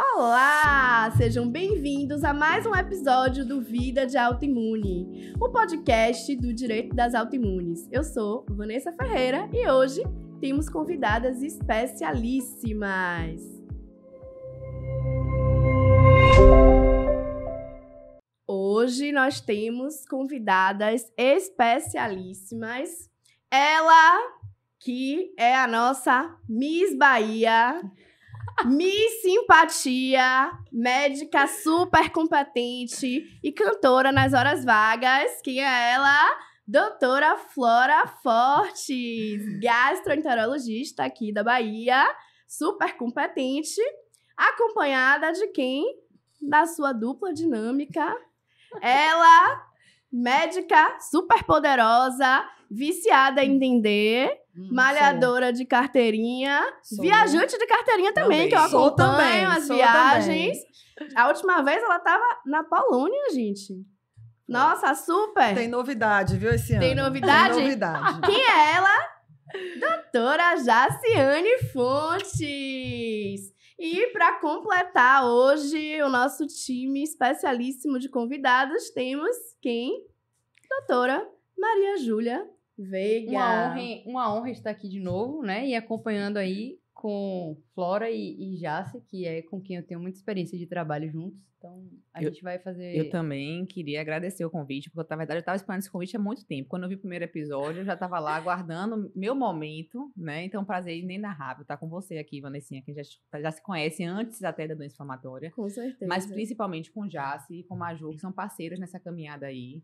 Olá! Sejam bem-vindos a mais um episódio do Vida de Autoimune, o podcast do Direito das Autoimunes. Eu sou Vanessa Ferreira e hoje temos convidadas especialíssimas. Hoje nós temos convidadas especialíssimas. Ela, que é a nossa Miss Bahia, Miss Simpatia, médica super competente e cantora nas horas vagas. Quem é ela? Doutora Flora Fortes, gastroenterologista aqui da Bahia, super competente, acompanhada de quem? Da sua dupla dinâmica. Ela, médica super poderosa, viciada em entender, malhadora de carteirinha, viajante de carteirinha também, que eu acompanho as viagens. A última vez ela estava na Polônia, gente. Nossa, super! Tem novidade, viu, esse ano? Tem novidade? Tem novidade. Quem é ela? Doutora Jaciane Fontes! E para completar hoje o nosso time especialíssimo de convidados, temos quem? Doutora Maria Júlia Veiga. Uma honra estar aqui de novo, né? E acompanhando aí com Flora e Jace, que é com quem eu tenho muita experiência de trabalho juntos. Então, a gente vai fazer... Eu também queria agradecer o convite, porque, na verdade, eu estava esperando esse convite há muito tempo. Quando eu vi o primeiro episódio, eu já estava lá aguardando meu momento, né? Então, prazer inenarrável estar com você aqui, Vanessinha, que já se conhece antes até da doença inflamatória. Com certeza. Mas, principalmente com o Jace e com o Maju, que são parceiras nessa caminhada aí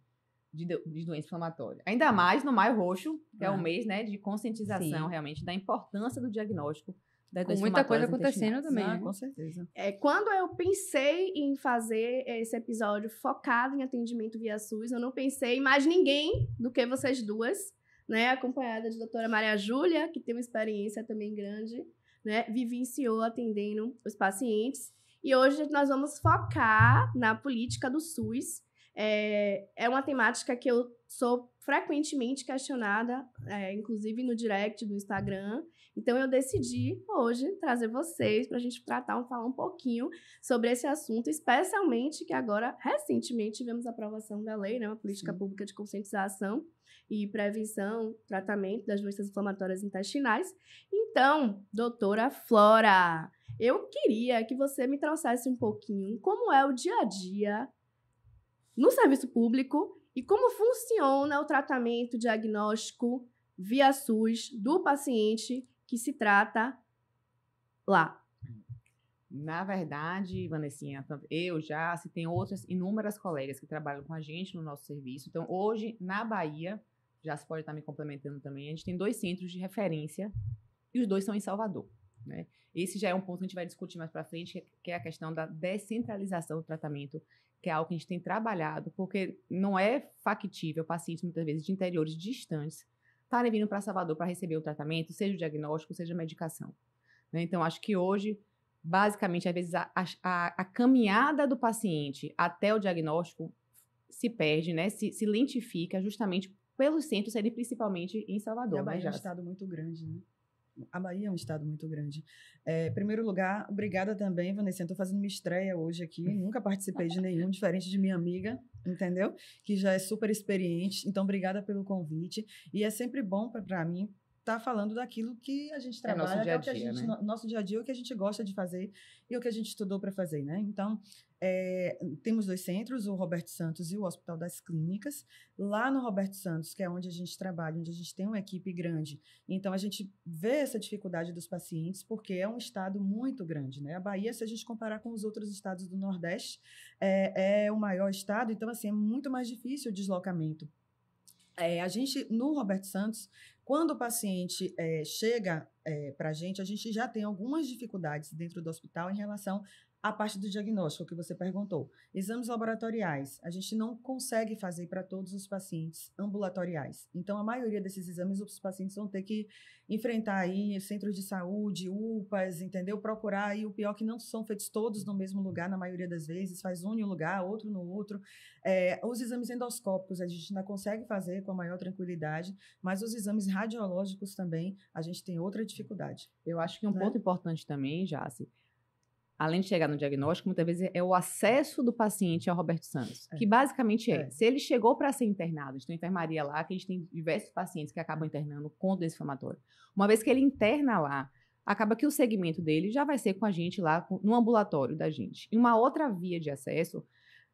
de doença inflamatória. Ainda mais no Maio Roxo, que é o mês, né, de conscientização, realmente, da importância do diagnóstico das doenças inflamatórias. Com muita coisa acontecendo também, né? Com certeza. Quando eu pensei em fazer esse episódio focado em atendimento via SUS, eu não pensei em mais ninguém do que vocês duas, né, acompanhada de doutora Maria Júlia, que tem uma experiência também grande, né, vivenciou atendendo os pacientes. E hoje nós vamos focar na política do SUS. É uma temática que eu sou frequentemente questionada, inclusive no direct do Instagram. Então, eu decidi hoje trazer vocês para a gente falar um pouquinho sobre esse assunto, especialmente que agora, recentemente, tivemos a aprovação da lei, né, uma política pública de conscientização e prevenção, tratamento das doenças inflamatórias intestinais. Então, doutora Flora, eu queria que você me trouxesse um pouquinho como é o dia a dia no serviço público e como funciona o tratamento diagnóstico via SUS do paciente que se trata lá. Na verdade, Vanessinha, eu já, se tem outras inúmeras colegas que trabalham com a gente no nosso serviço. Então, hoje, na Bahia, já se pode estar me complementando também, a gente tem 2 centros de referência e os 2 são em Salvador, né? Esse já é um ponto que a gente vai discutir mais para frente, que é a questão da descentralização do tratamento, que é algo que a gente tem trabalhado, porque não é factível pacientes, muitas vezes, de interiores distantes, estarem vindo para Salvador para receber o tratamento, seja o diagnóstico, seja a medicação, né? Então, acho que hoje, basicamente, às vezes, a caminhada do paciente até o diagnóstico se perde, né? Se lentifica justamente pelos centros serem principalmente em Salvador. E a Bahia é um estado muito grande, né? A Bahia é um estado muito grande. Em primeiro lugar, obrigada também, Vanessa. Estou fazendo minha estreia hoje aqui. Nunca participei de nenhum, diferente de minha amiga, entendeu? Que já é super experiente. Então, obrigada pelo convite. E é sempre bom para mim estar falando daquilo que a gente trabalha, nosso dia a dia, né? Nosso dia a dia, o que a gente gosta de fazer e o que a gente estudou para fazer, né? Então, temos 2 centros, o Roberto Santos e o Hospital das Clínicas. Lá no Roberto Santos, que é onde a gente trabalha, onde a gente tem uma equipe grande, então a gente vê essa dificuldade dos pacientes, porque é um estado muito grande, né? A Bahia, se a gente comparar com os outros estados do Nordeste, é o maior estado, então, assim, é muito mais difícil o deslocamento. A gente, no Roberto Santos, quando o paciente chega para a gente já tem algumas dificuldades dentro do hospital em relação à parte do diagnóstico que você perguntou. Exames laboratoriais, a gente não consegue fazer para todos os pacientes ambulatoriais. Então, a maioria desses exames, os pacientes vão ter que enfrentar aí centros de saúde, UPAs, entendeu? Procurar aí, o pior que não são feitos todos no mesmo lugar, na maioria das vezes, faz um em um lugar, outro no outro. Os exames endoscópicos a gente ainda consegue fazer com a maior tranquilidade, mas os exames radiológicos também, a gente tem outra dificuldade. Eu acho que um ponto importante também, Jace, além de chegar no diagnóstico, muitas vezes é o acesso do paciente ao Roberto Santos, que basicamente se ele chegou para ser internado, a gente tem enfermaria lá, que a gente tem diversos pacientes que acabam internando com doença inflamatória. Uma vez que ele interna lá, acaba que o segmento dele já vai ser com a gente lá, no ambulatório da gente. E uma outra via de acesso,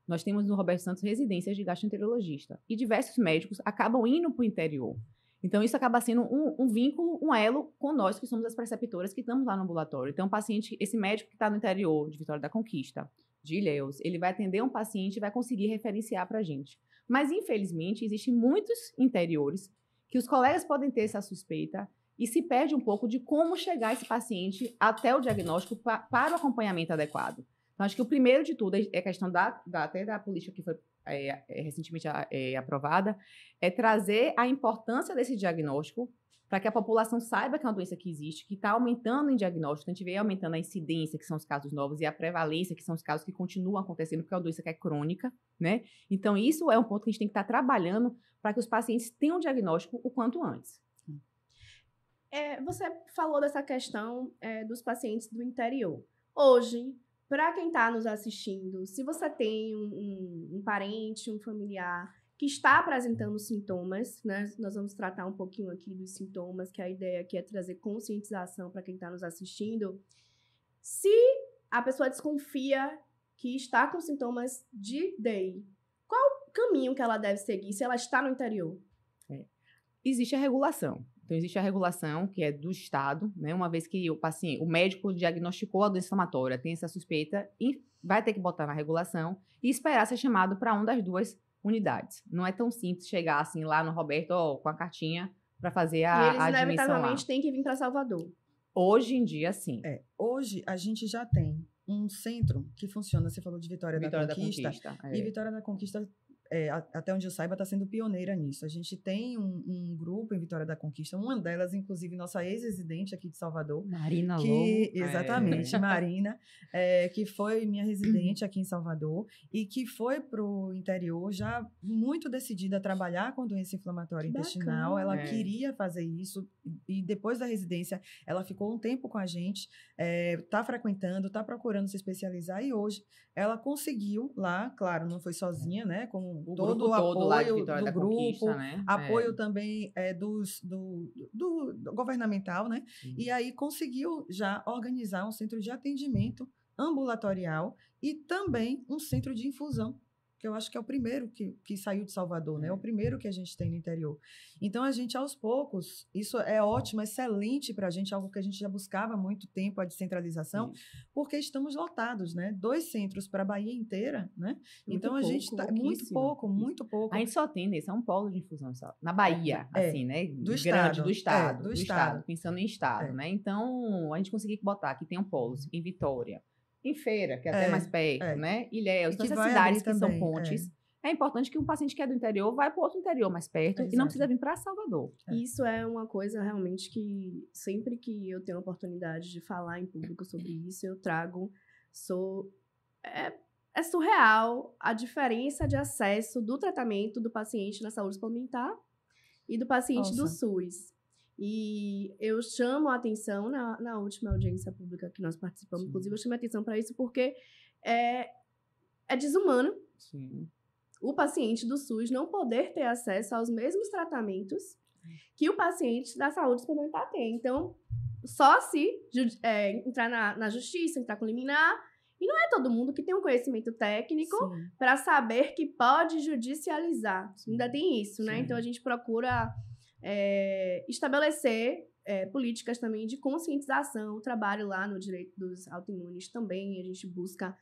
nós temos no Roberto Santos residências de gastroenterologista, e diversos médicos acabam indo para o interior. Então, isso acaba sendo um vínculo, um elo com nós, que somos as preceptoras que estamos lá no ambulatório. Então, o paciente, esse médico que está no interior de Vitória da Conquista, de Ilhéus, ele vai atender um paciente e vai conseguir referenciar para a gente. Mas, infelizmente, existem muitos interiores que os colegas podem ter essa suspeita e se perde um pouco de como chegar esse paciente até o diagnóstico para o acompanhamento adequado. Então, acho que o primeiro de tudo é a questão até da política que foi recentemente aprovada, é trazer a importância desse diagnóstico para que a população saiba que é uma doença que existe, que está aumentando em diagnóstico. A gente vê aumentando a incidência, que são os casos novos, e a prevalência, que são os casos que continuam acontecendo, porque é uma doença que é crônica, né? Então, isso é um ponto que a gente tem que estar trabalhando para que os pacientes tenham um diagnóstico o quanto antes. Você falou dessa questão dos pacientes do interior. Hoje, para quem está nos assistindo, se você tem um parente, um familiar que está apresentando sintomas, né? Nós vamos tratar um pouquinho aqui dos sintomas, que a ideia aqui é trazer conscientização para quem está nos assistindo. Se a pessoa desconfia que está com sintomas de DEI, qual o caminho que ela deve seguir se ela está no interior? Existe a regulação. Então, existe a regulação, que é do Estado, né? Uma vez que o médico diagnosticou a doença inflamatória, tem essa suspeita, e vai ter que botar na regulação e esperar ser chamado para uma das duas unidades. Não é tão simples chegar assim lá no Roberto, com a cartinha, para fazer a admissão lá. E eles inevitavelmente têm que vir para Salvador. Hoje em dia, sim. Hoje, a gente já tem um centro que funciona, você falou de Vitória da Conquista. E Vitória da Conquista, até onde eu saiba, está sendo pioneira nisso. A gente tem um grupo em Vitória da Conquista, uma delas, inclusive, nossa ex-residente aqui de Salvador. Marina Lobo. Exatamente, Marina, que foi minha residente aqui em Salvador e que foi para o interior já muito decidida a trabalhar com doença inflamatória intestinal. Ela queria fazer isso e depois da residência, ela ficou um tempo com a gente, está frequentando, está procurando se especializar e hoje ela conseguiu lá, claro, não foi sozinha, né, com todo o apoio do grupo, né? Apoio também do governamental, né? E aí conseguiu já organizar um centro de atendimento ambulatorial e também um centro de infusão, que eu acho que é o primeiro que saiu de Salvador, né? É o primeiro que a gente tem no interior. Então, a gente, aos poucos, isso é ótimo, excelente para a gente, algo que a gente já buscava há muito tempo, a descentralização, porque estamos lotados, né? 2 centros para a Bahia inteira, né? Então, a gente está muito pouco. A gente só tem esse, é um polo de infusão só. Na Bahia, assim, né? Do estado, pensando em estado, né? Então, a gente conseguiu botar que tem um polo em Vitória, em Feira, que é até mais perto, né? Ilhéus, então essas cidades que são pontes. É importante que um paciente que é do interior vai para outro interior mais perto e não precisa vir para Salvador. Isso é uma coisa realmente que sempre que eu tenho a oportunidade de falar em público sobre isso, eu trago. É surreal a diferença de acesso do tratamento do paciente na saúde suplementar e do paciente do SUS. E eu chamo a atenção na última audiência pública que nós participamos, inclusive eu chamo a atenção para isso porque é desumano o paciente do SUS não poder ter acesso aos mesmos tratamentos que o paciente da saúde suplementar tem. Então, só se entrar na justiça, entrar com liminar, e não é todo mundo que tem um conhecimento técnico para saber que pode judicializar. Ainda tem isso, né? Então, a gente procura estabelecer políticas também de conscientização. O trabalho lá no direito dos autoimunes também, a gente busca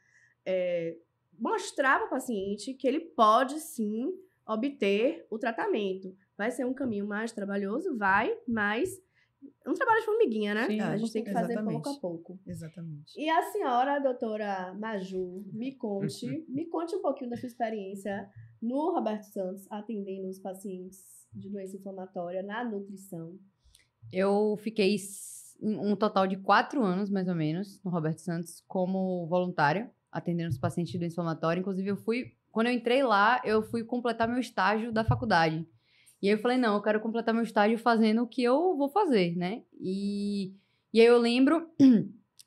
mostrar para o paciente que ele pode, sim, obter o tratamento. Vai ser um caminho mais trabalhoso? Vai, mas é um trabalho de formiguinha, né? Sim, a gente tem que fazer pouco a pouco. Exatamente. E a senhora, doutora Maju, me conte um pouquinho da sua experiência no Roberto Santos, atendendo os pacientes de doença inflamatória na nutrição. Eu fiquei um total de 4 anos, mais ou menos, no Roberto Santos, como voluntária, atendendo os pacientes de doença inflamatória. Inclusive, quando eu entrei lá, eu fui completar meu estágio da faculdade. E aí eu falei, não, eu quero completar meu estágio fazendo o que eu vou fazer, né? E aí eu lembro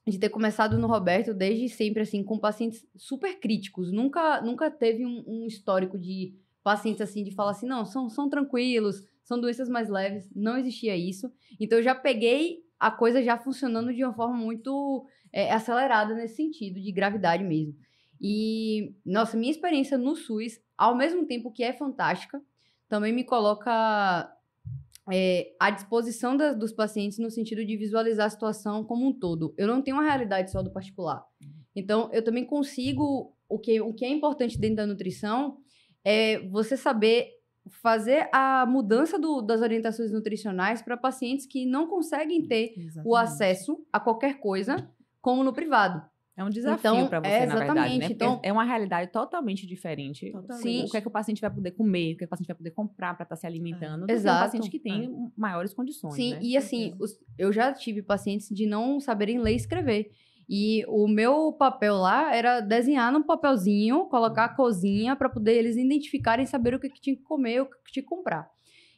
de ter começado no Roberto desde sempre, assim, com pacientes super críticos. Nunca teve um histórico de pacientes, assim, de falar assim, não, são tranquilos, são doenças mais leves. Não existia isso. Então, eu já peguei a coisa já funcionando de uma forma muito acelerada nesse sentido, de gravidade mesmo. E, nossa, minha experiência no SUS, ao mesmo tempo que é fantástica, também me coloca à disposição dos pacientes no sentido de visualizar a situação como um todo. Eu não tenho uma realidade só do particular. Então, eu também consigo... O que é importante dentro da nutrição é você saber fazer a mudança das orientações nutricionais para pacientes que não conseguem ter o acesso a qualquer coisa, como no privado. É um desafio para você, na verdade, né? Então, é uma realidade totalmente diferente. Sim. O que é que o paciente vai poder comer, o que é que o paciente vai poder comprar para estar se alimentando, do Exato. que o paciente que tem maiores condições, Sim, né? e assim, eu já tive pacientes de não saberem ler e escrever. E o meu papel lá era desenhar num papelzinho, colocar a cozinha para poder eles identificarem, saber o que tinha que comer, o que tinha que comprar.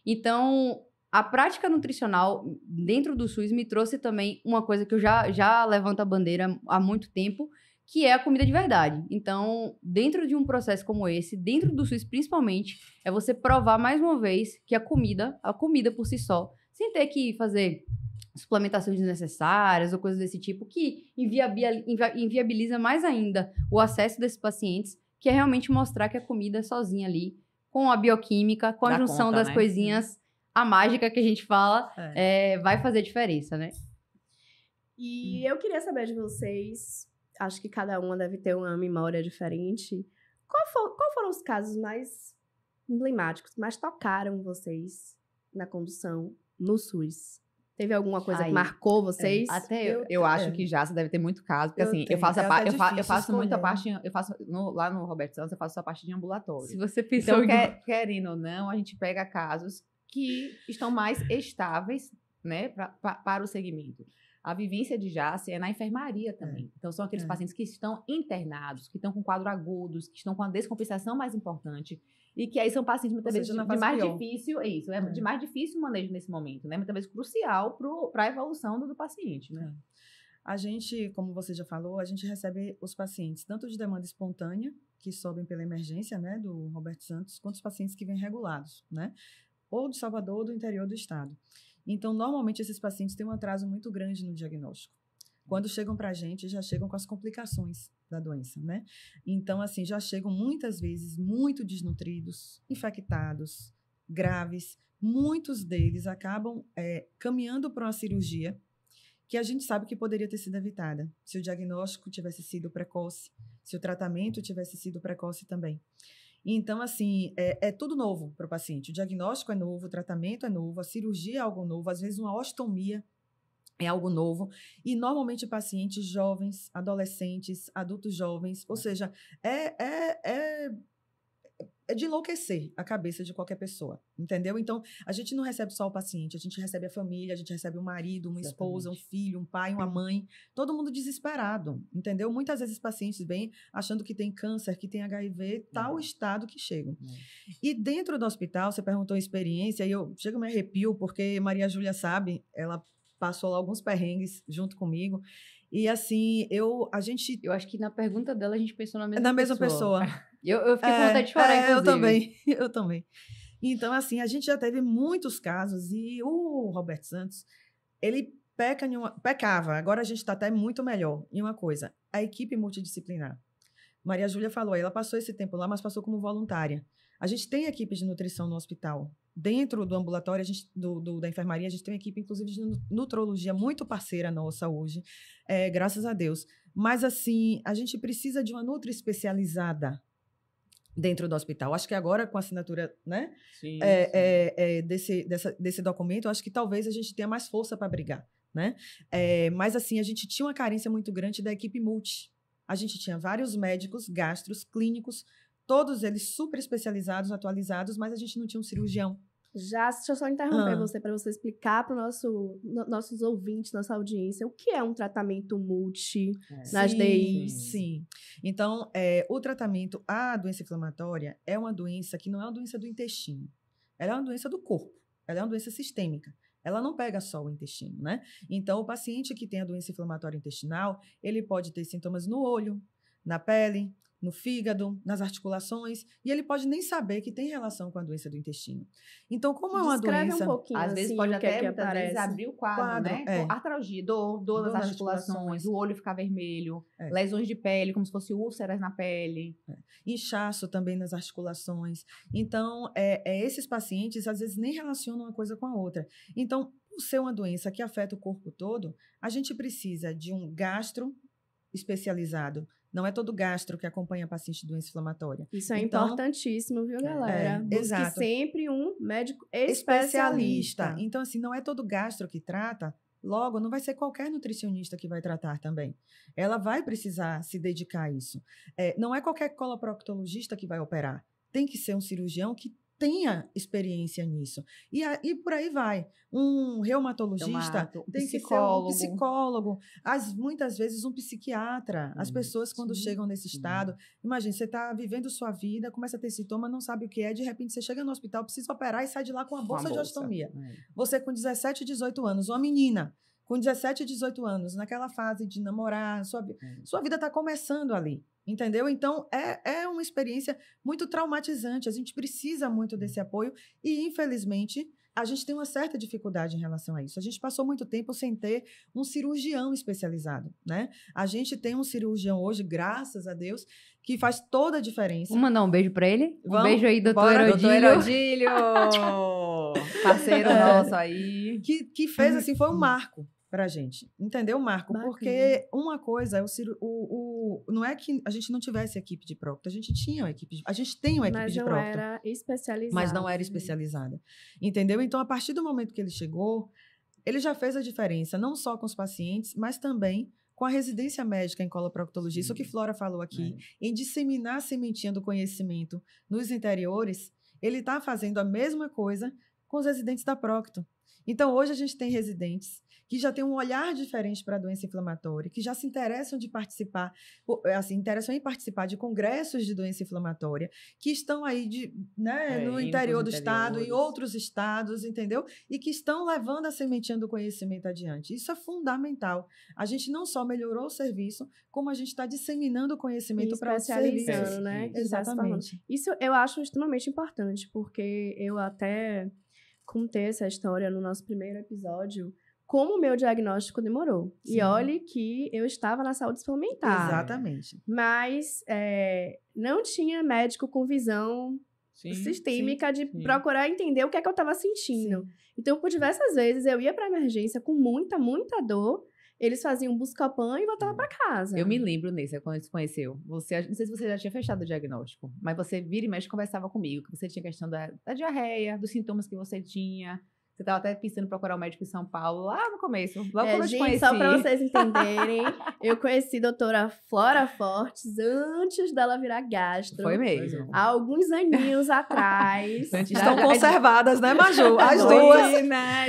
Então, a prática nutricional dentro do SUS me trouxe também uma coisa que eu já levanto a bandeira há muito tempo, que é a comida de verdade. Então, dentro de um processo como esse, dentro do SUS principalmente, é você provar mais uma vez que a comida por si só, sem ter que fazer suplementações desnecessárias ou coisas desse tipo, que inviabiliza mais ainda o acesso desses pacientes, que é realmente mostrar que a comida sozinha ali, com a bioquímica, com a junção das coisinhas, a mágica que a gente fala, vai fazer diferença, né? E eu queria saber de vocês, acho que cada uma deve ter uma memória diferente. Qual foram os casos mais emblemáticos, que mais tocaram vocês na condução no SUS? Teve alguma coisa que marcou vocês? Até eu acho que já você deve ter muito caso, porque assim, eu faço muita parte, lá no Roberto Santos, eu faço a parte de ambulatório. Se você pensou então, querendo ou não, a gente pega casos que estão mais estáveis, né, para o segmento. A vivência de Jace é na enfermaria também. Então, são aqueles pacientes que estão internados, que estão com quadros agudos, que estão com a descompensação mais importante. E que aí são pacientes, muitas vezes, de mais difícil... de mais difícil manejo nesse momento, né? Muitas vezes crucial para a evolução do paciente, né? A gente, como você já falou, a gente recebe os pacientes, tanto de demanda espontânea, que sobem pela emergência, né, do Roberto Santos, quanto os pacientes que vêm regulados, né? Ou de Salvador ou do interior do estado. Então, normalmente, esses pacientes têm um atraso muito grande no diagnóstico. Quando chegam para a gente, já chegam com as complicações da doença, né? Então, assim, já chegam muitas vezes muito desnutridos, infectados, graves. Muitos deles acabam caminhando para uma cirurgia que a gente sabe que poderia ter sido evitada se o diagnóstico tivesse sido precoce, se o tratamento tivesse sido precoce também. Então, assim, é tudo novo para o paciente. O diagnóstico é novo, o tratamento é novo, a cirurgia é algo novo, às vezes uma ostomia é algo novo. E, normalmente, pacientes jovens, adolescentes, adultos jovens, ou seja, é de enlouquecer a cabeça de qualquer pessoa, entendeu? Então, a gente não recebe só o paciente, a gente recebe a família, a gente recebe um marido, uma esposa, um filho, um pai, uma mãe, todo mundo desesperado, entendeu? Muitas vezes pacientes vêm achando que tem câncer, que tem HIV, tal estado que chegam. E dentro do hospital, você perguntou a experiência, e eu chego a me arrepio, porque Maria Júlia sabe, ela passou lá alguns perrengues junto comigo. E assim, eu acho que na pergunta dela a gente pensou na mesma pessoa. Eu fiquei com vontade de chorar, inclusive. Eu também. Então, assim, a gente já teve muitos casos e o Roberto Santos, ele pecava. Agora a gente está até muito melhor em uma coisa, a equipe multidisciplinar. Maria Júlia falou, ela passou esse tempo lá, mas passou como voluntária. A gente tem equipe de nutrição no hospital. Dentro do ambulatório, da enfermaria, a gente tem uma equipe, inclusive, de nutrologia muito parceira nossa hoje, graças a Deus. Mas, assim, a gente precisa de uma nutri especializada dentro do hospital. Acho que agora, com a assinatura, né, sim. Desse documento, acho que talvez a gente tenha mais força para brigar, né? Mas, assim, a gente tinha uma carência muito grande da equipe multi. A gente tinha vários médicos, gastros, clínicos, todos eles super especializados, atualizados, mas a gente não tinha um cirurgião. Deixa eu só interromper você para você explicar para os nossos ouvintes, nossa audiência, o que é um tratamento multi nas DIs. Sim. Então, o tratamento, a doença inflamatória é uma doença que não é uma doença do intestino. Ela é uma doença do corpo. Ela é uma doença sistêmica. Ela não pega só o intestino, né? Então, o paciente que tem a doença inflamatória intestinal, ele pode ter sintomas no olho, na pele, no fígado, nas articulações, e ele pode nem saber que tem relação com a doença do intestino. Então, como é uma Descreve doença... um pouquinho, Às vezes assim, pode o que até, é que muitas vezes, aparece. abrir o quadro, né? É. Artralgia, dor nas articulações, o olho ficar vermelho, lesões de pele, como se fosse úlceras na pele. Inchaço também nas articulações. Então, esses pacientes, às vezes, nem relacionam uma coisa com a outra. Então, por ser uma doença que afeta o corpo todo, a gente precisa de um gastro especializado. Não é todo gastro que acompanha paciente de doença inflamatória. Isso é Então, importantíssimo, viu, galera? Busque exato. sempre um médico especialista. Então, assim, não é todo gastro que trata, logo, não vai ser qualquer nutricionista que vai tratar também. Ela vai precisar se dedicar a isso. Não é qualquer coloproctologista que vai operar. Tem que ser um cirurgião que tenha experiência nisso. E por aí vai. Um reumatologista tem que ser um psicólogo, muitas vezes um psiquiatra. As pessoas, quando chegam nesse estado, imagina, você está vivendo sua vida, começa a ter sintoma, não sabe o que é, de repente você chega no hospital, precisa operar e sai de lá com a bolsa de ostomia. Você com 17, 18 anos, uma menina com 17, 18 anos, naquela fase de namorar, sua vida está começando ali. Entendeu? Então, é uma experiência muito traumatizante. A gente precisa muito desse apoio e, infelizmente, a gente tem uma certa dificuldade em relação a isso. A gente passou muito tempo sem ter um cirurgião especializado, né? A gente tem um cirurgião hoje, graças a Deus, que faz toda a diferença. Vamos mandar um beijo para ele? Vamos? Um beijo aí, doutor Herodílio. Doutor Herodílio! Parceiro nosso aí. Que fez, assim, foi um marco pra gente, entendeu, Marco? Bacana. Porque uma coisa é não é que a gente não tivesse equipe de prócto, a gente tem uma equipe de prócto. Mas não era especializada. Mas não era especializada, entendeu? Então, a partir do momento que ele chegou, ele já fez a diferença, não só com os pacientes, mas também com a residência médica em coloproctologia, isso que Flora falou aqui, em disseminar a sementinha do conhecimento nos interiores, ele está fazendo a mesma coisa com os residentes da Procto. Então, hoje a gente tem residentes que já têm um olhar diferente para a doença inflamatória, que já se interessam de participar, interessam em participar de congressos de doença inflamatória, que estão aí no interior do estado, em outros estados, entendeu? E que estão levando a sementinha do conhecimento adiante. Isso é fundamental. A gente não só melhorou o serviço, como a gente está disseminando o conhecimento para os serviços. Né? Exatamente. Isso eu acho extremamente importante, porque eu até contei essa história no nosso primeiro episódio, como o meu diagnóstico demorou. Sim. E olhe que eu estava na saúde suplementar. Exatamente. Mas não tinha médico com visão sistêmica de procurar entender o que é que eu estava sentindo. Sim. Então, por diversas vezes, eu ia para emergência com muita, muita dor. Eles faziam um Buscopan e voltavam para casa. Eu me lembro nisso, quando a gente se conheceu. Não sei se você já tinha fechado o diagnóstico, mas você vira e mexe conversava comigo, que você tinha questão da diarreia, dos sintomas que você tinha. Você estava até pensando em procurar um médico em São Paulo, lá no começo, logo quando eu te conheci. Só para vocês entenderem, eu conheci a doutora Flora Fortes antes dela virar gastro. Foi mesmo. Há alguns aninhos atrás. Estão conservadas, né, Maju? As duas.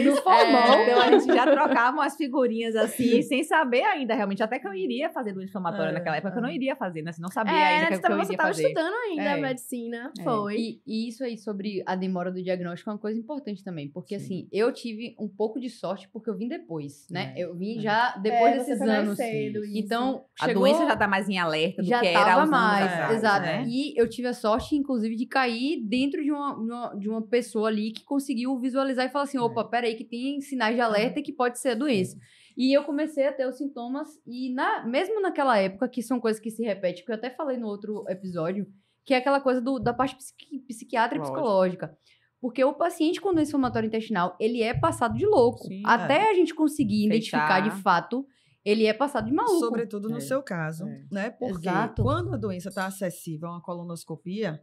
No formal. Então, a gente já trocava umas figurinhas assim, sem saber ainda, realmente. Até que eu iria fazer doença inflamatória naquela época, eu não iria fazer, né? Assim, não sabia ainda que eu iria fazer. Você estava estudando ainda medicina, foi. E isso aí sobre a demora do diagnóstico é uma coisa importante também, porque assim, eu tive um pouco de sorte porque eu vim depois, né? Eu vim já depois desses anos. Cedo, então, a doença já tá mais em alerta do já que era tava mais, atrás, exato. Né? E eu tive a sorte, inclusive, de cair dentro de uma pessoa ali que conseguiu visualizar e falar assim, opa, peraí, que tem sinais de alerta que pode ser a doença. E eu comecei a ter os sintomas e mesmo naquela época, que são coisas que se repetem, que eu até falei no outro episódio, que é aquela coisa da parte psiquiátrica e psicológica. Porque o paciente com doença inflamatória intestinal, ele é passado de louco. Sim, até a gente conseguir identificar de fato, ele é passado de maluco. Sobretudo no seu caso, né? Porque quando a doença está acessível a uma colonoscopia,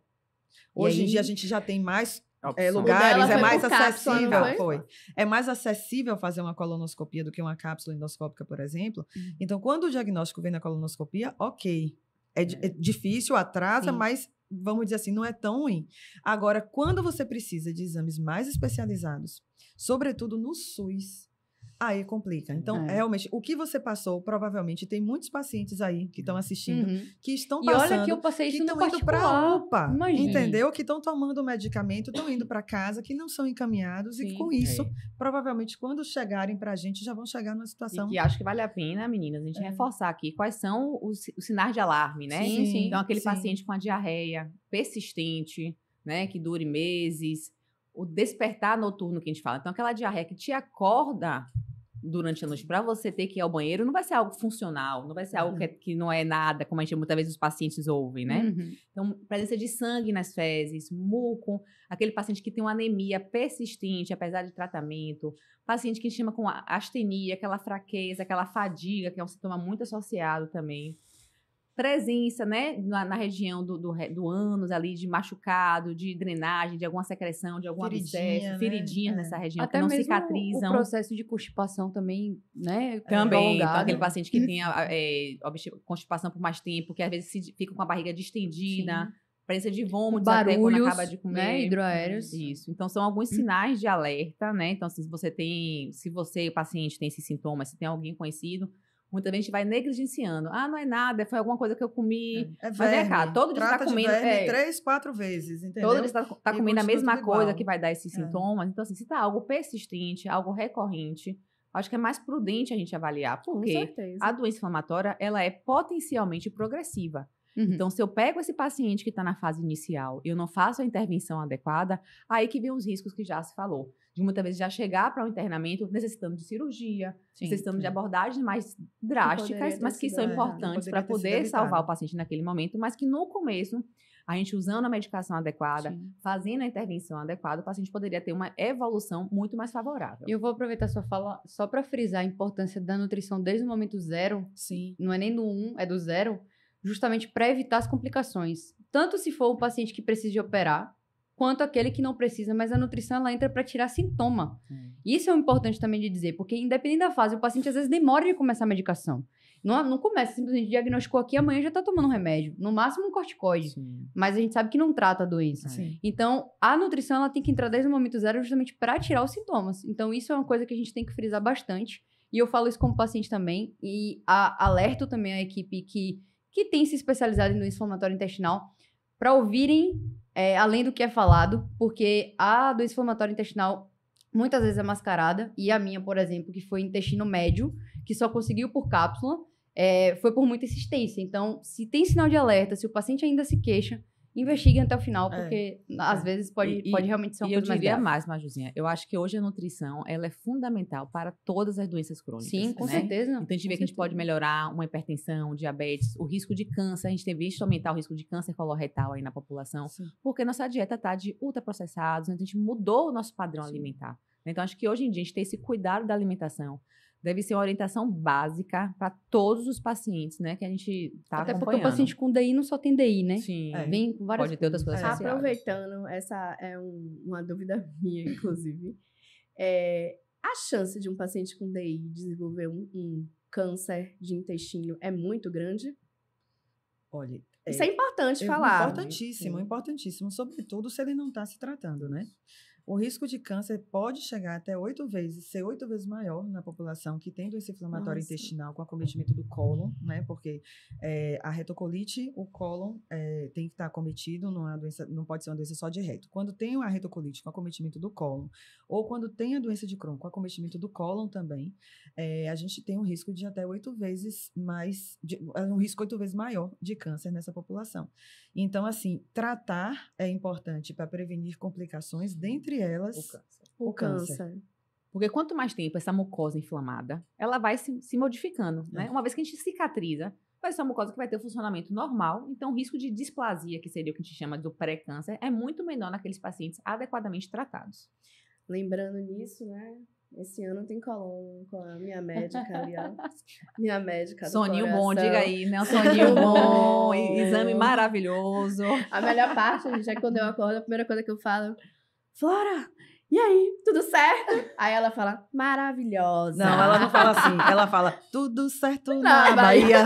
hoje em dia a gente já tem mais lugares, é mais acessível. É mais acessível fazer uma colonoscopia do que uma cápsula endoscópica, por exemplo. Então, quando o diagnóstico vem na colonoscopia, ok. É difícil, atrasa, mas vamos dizer assim, não é tão ruim. Agora, quando você precisa de exames mais especializados, sobretudo no SUS, aí complica. Então, realmente, o que você passou, provavelmente, tem muitos pacientes aí que estão assistindo, que estão passando, e olha que eu passei isso que no estão indo para particular. a UPA, Imagina. entendeu? Que estão tomando medicamento, estão indo para casa, que não são encaminhados, e com isso, provavelmente, quando chegarem para a gente, já vão chegar numa situação... E que acho que vale a pena, meninas, a gente reforçar aqui quais são os sinais de alarme, né? Sim, então, aquele paciente com a diarreia persistente, né, que dure meses, o despertar noturno que a gente fala. Então, aquela diarreia que te acorda durante a noite para você ter que ir ao banheiro, não vai ser algo funcional, não vai ser algo que não é nada, como a gente muitas vezes os pacientes ouvem, né? Então, presença de sangue nas fezes, muco, aquele paciente que tem uma anemia persistente, apesar de tratamento, paciente que a gente chama com astenia, aquela fraqueza, aquela fadiga, que é um sintoma muito associado também. Presença, né, na região do ânus ali, de machucado, de drenagem, de alguma secreção, de algum abscesso, feridinha nessa região, até que não mesmo cicatrizam. O processo de constipação também, né? Também, então, aquele paciente que tem constipação por mais tempo, que às vezes fica com a barriga distendida, presença de vômitos até quando acaba de comer. Né, hidroaéreos. Isso. Então, são alguns sinais de alerta, né? Então, se você, o paciente, tem esses sintomas, se tem alguém conhecido, muitas vezes a gente vai negligenciando. Ah, não é nada, foi alguma coisa que eu comi. É mas verme. é cá, todo dia você tá comendo. Verme 3, 4 vezes, entendeu? Todo dia você tá comendo a mesma coisa igual. que vai dar esses sintomas. Então, assim, se tá algo persistente, algo recorrente, acho que é mais prudente a gente avaliar. Porque a doença inflamatória, ela é potencialmente progressiva. Então, se eu pego esse paciente que está na fase inicial e eu não faço a intervenção adequada, aí que vem os riscos que já se falou. De muitas vezes já chegar para um internamento necessitando de cirurgia, necessitando de abordagens mais drásticas, mas que são importantes para poder salvar o paciente naquele momento, mas que no começo, a gente usando a medicação adequada, fazendo a intervenção adequada, o paciente poderia ter uma evolução muito mais favorável. E eu vou aproveitar sua fala só para frisar a importância da nutrição desde o momento zero. Não é nem do 1, é do 0. Justamente para evitar as complicações. Tanto se for um paciente que precisa de operar, quanto aquele que não precisa, mas a nutrição ela entra para tirar sintoma. Isso é importante também de dizer, porque independente da fase, o paciente às vezes demora de começar a medicação. Não começa, simplesmente diagnosticou aqui, amanhã já está tomando um remédio. No máximo um corticoide. Mas a gente sabe que não trata a doença. Então, a nutrição ela tem que entrar desde o momento zero justamente para tirar os sintomas. Então, isso é uma coisa que a gente tem que frisar bastante. E eu falo isso como paciente também. E alerto também a equipe que tem se especializado em doença inflamatória intestinal, para ouvirem além do que é falado, porque a doença inflamatória intestinal muitas vezes é mascarada, e a minha, por exemplo, que foi intestino médio, que só conseguiu por cápsula, foi por muita insistência. Então, se tem sinal de alerta, se o paciente ainda se queixa, investiguem até o final, porque às vezes pode realmente ser uma coisa mais grave. E eu diria mais, Majuzinha, eu acho que hoje a nutrição, ela é fundamental para todas as doenças crônicas. Sim, com certeza. Então, a gente vê que a gente pode melhorar uma hipertensão, diabetes, o risco de câncer, a gente tem visto aumentar o risco de câncer coloretal aí na população, porque nossa dieta está de ultraprocessados, a gente mudou o nosso padrão alimentar. Então, acho que hoje em dia a gente tem esse cuidado da alimentação, deve ser uma orientação básica para todos os pacientes, né? Que a gente está acompanhando. Até porque o paciente com DI não só tem DI, né? Sim. Vem com várias Pode ter outras coisas associadas. Aproveitando, essa é uma dúvida minha, inclusive. A chance de um paciente com DI desenvolver um câncer de intestino é muito grande? Olha, isso é importante falar. Importantíssimo, importantíssimo. Sobretudo se ele não está se tratando, né? O risco de câncer pode chegar até 8 vezes, ser 8 vezes maior na população que tem doença inflamatória intestinal com acometimento do cólon, né? Porque a retocolite, o cólon tem que estar acometido, não pode ser uma doença só de reto. Quando tem a retocolite com acometimento do cólon, ou quando tem a doença de Crohn com acometimento do cólon também, a gente tem um risco de até 8 vezes mais, um risco 8 vezes maior de câncer nessa população. Então, assim, tratar é importante para prevenir complicações, dentre elas o câncer. Porque quanto mais tempo essa mucosa inflamada, ela vai se modificando, né? Uma vez que a gente cicatriza, vai ser uma mucosa que vai ter o funcionamento normal, então o risco de displasia, que seria o que a gente chama do pré-câncer, é muito menor naqueles pacientes adequadamente tratados. Lembrando nisso, né? Esse ano tem colônia com a minha médica ali, ó. Minha médica do soninho coração. bom, diga aí, né? Um soninho bom, exame maravilhoso. A melhor parte, gente, é quando eu acordo, a primeira coisa que eu falo, Flora, e aí, tudo certo? Aí ela fala, maravilhosa. Não, ela não fala assim, ela fala, tudo certo na Bahia.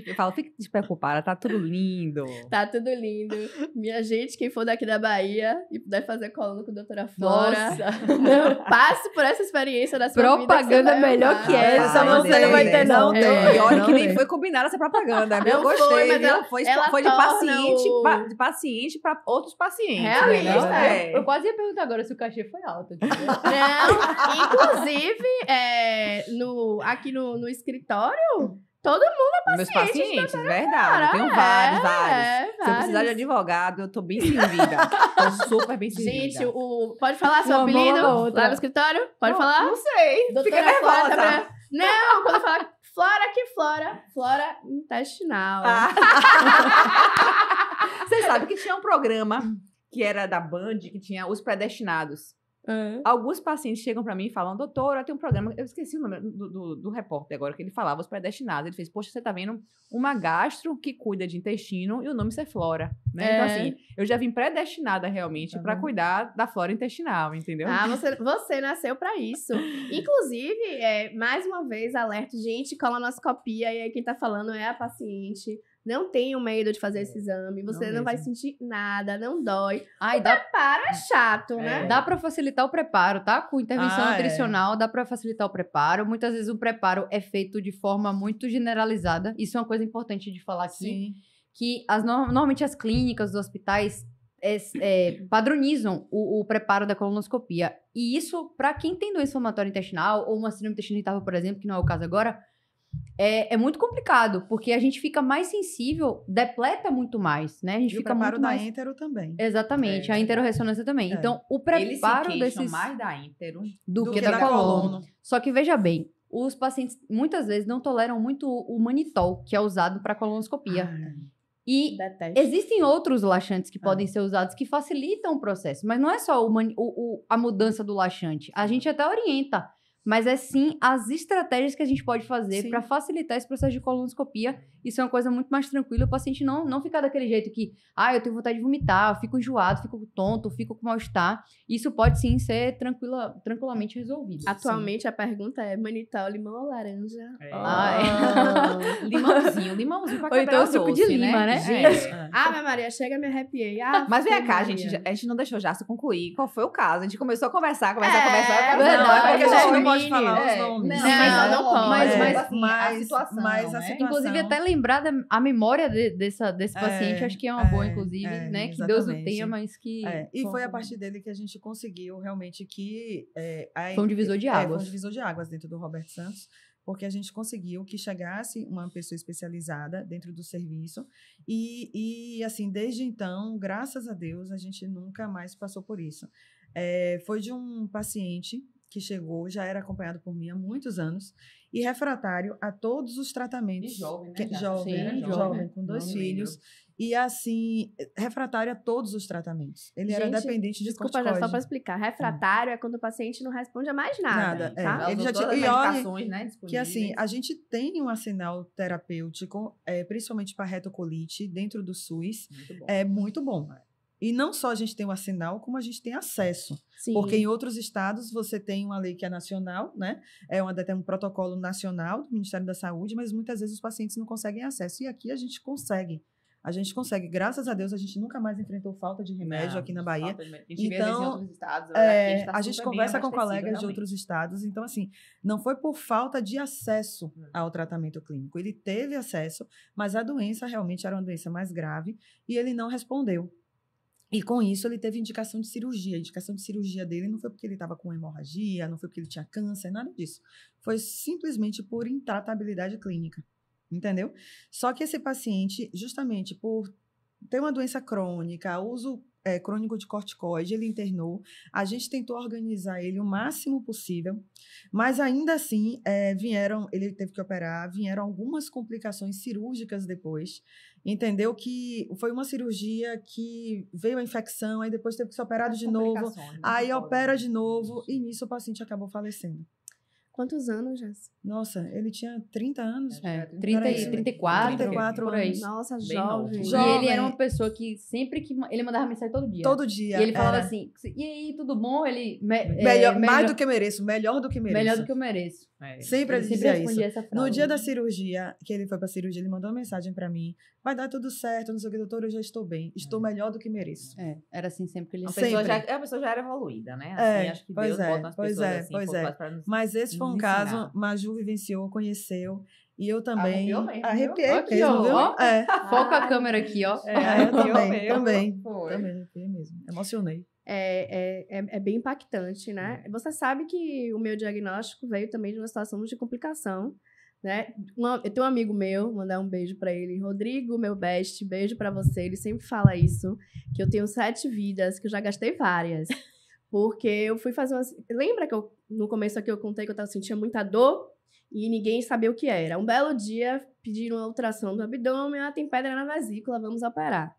Eu falo, fique despreocupada, tá tudo lindo. Tá tudo lindo. Minha gente, quem for daqui da Bahia e puder fazer coluna com a doutora Flora, não, passe por essa experiência da sua Propaganda vida. melhor que essa, não você não vai ter, não. tem. E olha que não nem tem. foi combinada essa propaganda. Não Eu foi, gostei, mas viu? ela- Foi ela de torna de paciente para outros pacientes. Realista, entendeu? é. Eu quase ia perguntar agora se o cachê foi alto. Não, inclusive, aqui no escritório, todo mundo Meus pacientes, verdade. Cara, Eu tenho vários. Se eu precisar de vários. advogado, eu tô bem servida. Tô super bem servida. Gente, pode falar seu Uma mão apelido na outra. lá no escritório? Pode falar? Não sei. Doutora Fica Flora nervosa. também. Não, quando eu falar Flora, que Flora? Flora intestinal. Ah. Você sabe que tinha um programa que era da Band, que tinha os predestinados. Alguns pacientes chegam pra mim e falam, doutora, tem um programa, eu esqueci o nome do repórter agora, que ele falava os predestinados. Ele fez, poxa, você tá vendo uma gastro que cuida de intestino e o nome é Flora, né? Então, assim, eu já vim predestinada realmente pra cuidar da flora intestinal, entendeu? Ah, você nasceu pra isso. Inclusive, mais uma vez, alerta, gente, colonoscopia, e aí quem tá falando é a paciente. Não tenham medo de fazer esse exame, você não vai sentir nada, não dói. Ai, Para chato, né? dá pra facilitar o preparo, tá? Com intervenção Ah, nutricional, dá pra facilitar o preparo. Muitas vezes o preparo é feito de forma muito generalizada. Isso é uma coisa importante de falar aqui. Sim. Que normalmente as clínicas, os hospitais padronizam o preparo da colonoscopia. E isso, para quem tem doença inflamatória intestinal ou uma síndrome intestinal irritável, por exemplo, que não é o caso agora, é muito complicado, porque a gente fica mais sensível, depleta muito mais, né? A gente E o fica preparo muito da mais... êntero também. Exatamente, É, a enterorressonância também. É. Então, o Eles se preparo queixam desses... mais da íntero. do que da coluna. coluna. Só que veja bem, os pacientes muitas vezes não toleram muito o manitol, que é usado para colonoscopia. E Detesto. existem outros laxantes que podem ser usados que facilitam o processo, mas não é só a mudança do laxante. A gente até orienta, mas é sim as estratégias que a gente pode fazer Sim. para facilitar esse processo de colonoscopia. Isso é uma coisa muito mais tranquila, o paciente não ficar daquele jeito que, eu tenho vontade de vomitar, eu fico enjoado, fico tonto, fico com mal-estar. Isso pode sim ser tranquilamente resolvido. Atualmente a pergunta é manitol, limão ou laranja? Limãozinho pra Ou então quebrar o suco de doce, lima, né? Gente, É. Ave Maria, chega, me arrepiei. Mas vem Ave cá, Maria. gente, a gente não deixou já se concluir qual foi o caso. A gente começou a conversar. Não, Não, é é porque a gente não termine. pode falar os nomes. Não pode. Mas, assim, a situação, mas a né? situação. Inclusive, até lembrar a memória desse paciente, acho que é uma boa, inclusive, né? Que Deus o exatamente. tenha, mas que... E foi a partir dele que a gente conseguiu realmente que... Foi um divisor de Foi águas. um divisor de águas dentro do Roberto Santos, porque a gente conseguiu que chegasse uma pessoa especializada dentro do serviço e assim, desde então, graças a Deus, a gente nunca mais passou por isso. Foi de um paciente que chegou, já era acompanhado por mim há muitos anos, e refratário a todos os tratamentos. E jovem, né? Que- já? jovem, Sim, né? jovem. Jovem, com 2 Não filhos. lembro. E assim, refratário a todos os tratamentos. Ele era Gente, dependente de Desculpa, já corticoide. só pra explicar. Refratário é quando o paciente não responde a mais nada. Nada, é. Tá? Ele já Todas tinha- as e olha medicações, né, Que disponíveis. assim, a gente tem um arsenal terapêutico, principalmente para retocolite, dentro do SUS, Muito bom. é muito bom. E não só a gente tem o arsenal, como a gente tem acesso. Sim. Porque em outros estados você tem uma lei que é nacional, né? Tem um protocolo nacional do Ministério da Saúde, mas muitas vezes os pacientes não conseguem acesso. E aqui a gente consegue. A gente consegue. Graças a Deus, a gente nunca mais enfrentou falta de remédio aqui na Bahia. A gente vê às vezes, em Então, outros estados. Aqui tá a gente super bem conversa com abastecido, colegas de realmente. outros estados, então assim, não foi por falta de acesso ao tratamento clínico. Ele teve acesso, mas a doença realmente era uma doença mais grave e ele não respondeu. E com isso ele teve indicação de cirurgia. A indicação de cirurgia dele não foi porque ele estava com hemorragia, não foi porque ele tinha câncer, nada disso. Foi simplesmente por intratabilidade clínica, entendeu? Só que esse paciente, justamente por ter uma doença crônica, uso crônico de corticoide, ele internou. A gente tentou organizar ele o máximo possível, mas ainda assim ele teve que operar, vieram algumas complicações cirúrgicas depois. Entendeu? Que foi uma cirurgia que veio a infecção, aí depois teve que ser operado de novo, Complicações, né, aí que opera podem de novo, e nisso o paciente acabou falecendo. Quantos anos, Jess? Nossa, ele tinha 30 anos. 34, 34 por aí. anos. Nossa, Bem jovem. novo. E ele era uma pessoa que sempre que... Ele mandava mensagem todo dia. Todo dia. E ele falava era assim, e aí, tudo bom? Ele... melhor, mais do que mereço, melhor do que mereço. Melhor do que eu mereço. Sempre ele Ele dizia respondia isso. essa frase. No dia da cirurgia, que ele foi pra cirurgia, ele mandou uma mensagem pra mim. Vai dar tudo certo, não sei o que, doutor, eu já estou bem. Estou melhor do que mereço. Era assim sempre que ele... A Sempre. pessoa já era evoluída, né? Assim, acho que Deus bota nas pessoas assim, pois é. pra nos Mas esse foi um nos caso, ensinar. Maju vivenciou, conheceu. E eu também... Arrepiou mesmo, Arrepiei Aqui, mesmo, ó, viu? ó. É. Foca a câmera aqui, ó. Eu arrepiou também, mesmo. também. Foi. Também arrepiei mesmo. Emocionei. É bem impactante, né? Você sabe que o meu diagnóstico veio também de uma situação de complicação, né? Eu tenho um amigo meu, mandar um beijo pra ele, Rodrigo, meu best, beijo pra você. Ele sempre fala isso, que eu tenho 7 vidas, que eu já gastei várias. Porque eu fui fazer uma... Lembra que no começo aqui eu contei que eu sentia muita dor e ninguém sabia o que era? Um belo dia, pediram uma ultrassom do abdômen, tem pedra na vesícula, vamos operar.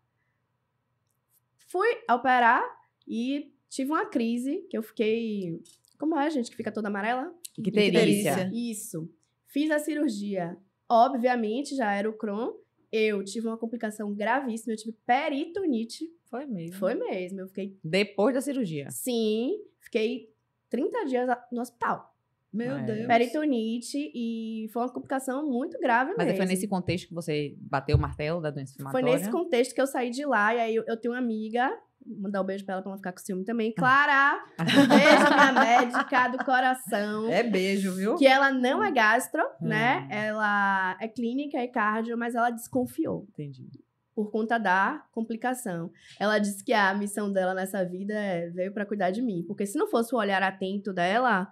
Fui operar e tive uma crise, que eu fiquei... Como é, gente, que fica toda amarela? Icterícia. Isso. Fiz a cirurgia. Obviamente, já era o Crohn. Eu tive uma complicação gravíssima. Eu tive peritonite. Foi mesmo. Foi mesmo. Eu fiquei... Depois da cirurgia. Sim. Fiquei 30 dias no hospital. Meu Deus. Peritonite. E foi uma complicação muito grave Mas mesmo. foi nesse contexto que você bateu o martelo da doença Foi inflamatória? nesse contexto que eu saí de lá. E aí eu tenho uma amiga... Vou mandar um beijo pra ela pra não ficar com ciúme também. Clara, beijo minha médica do coração. É beijo, viu? Que ela não é gastro, né? Ela é clínica e cardio, mas ela desconfiou Entendi. por conta da complicação. Ela disse que a missão dela nessa vida veio pra cuidar de mim. Porque se não fosse o olhar atento dela,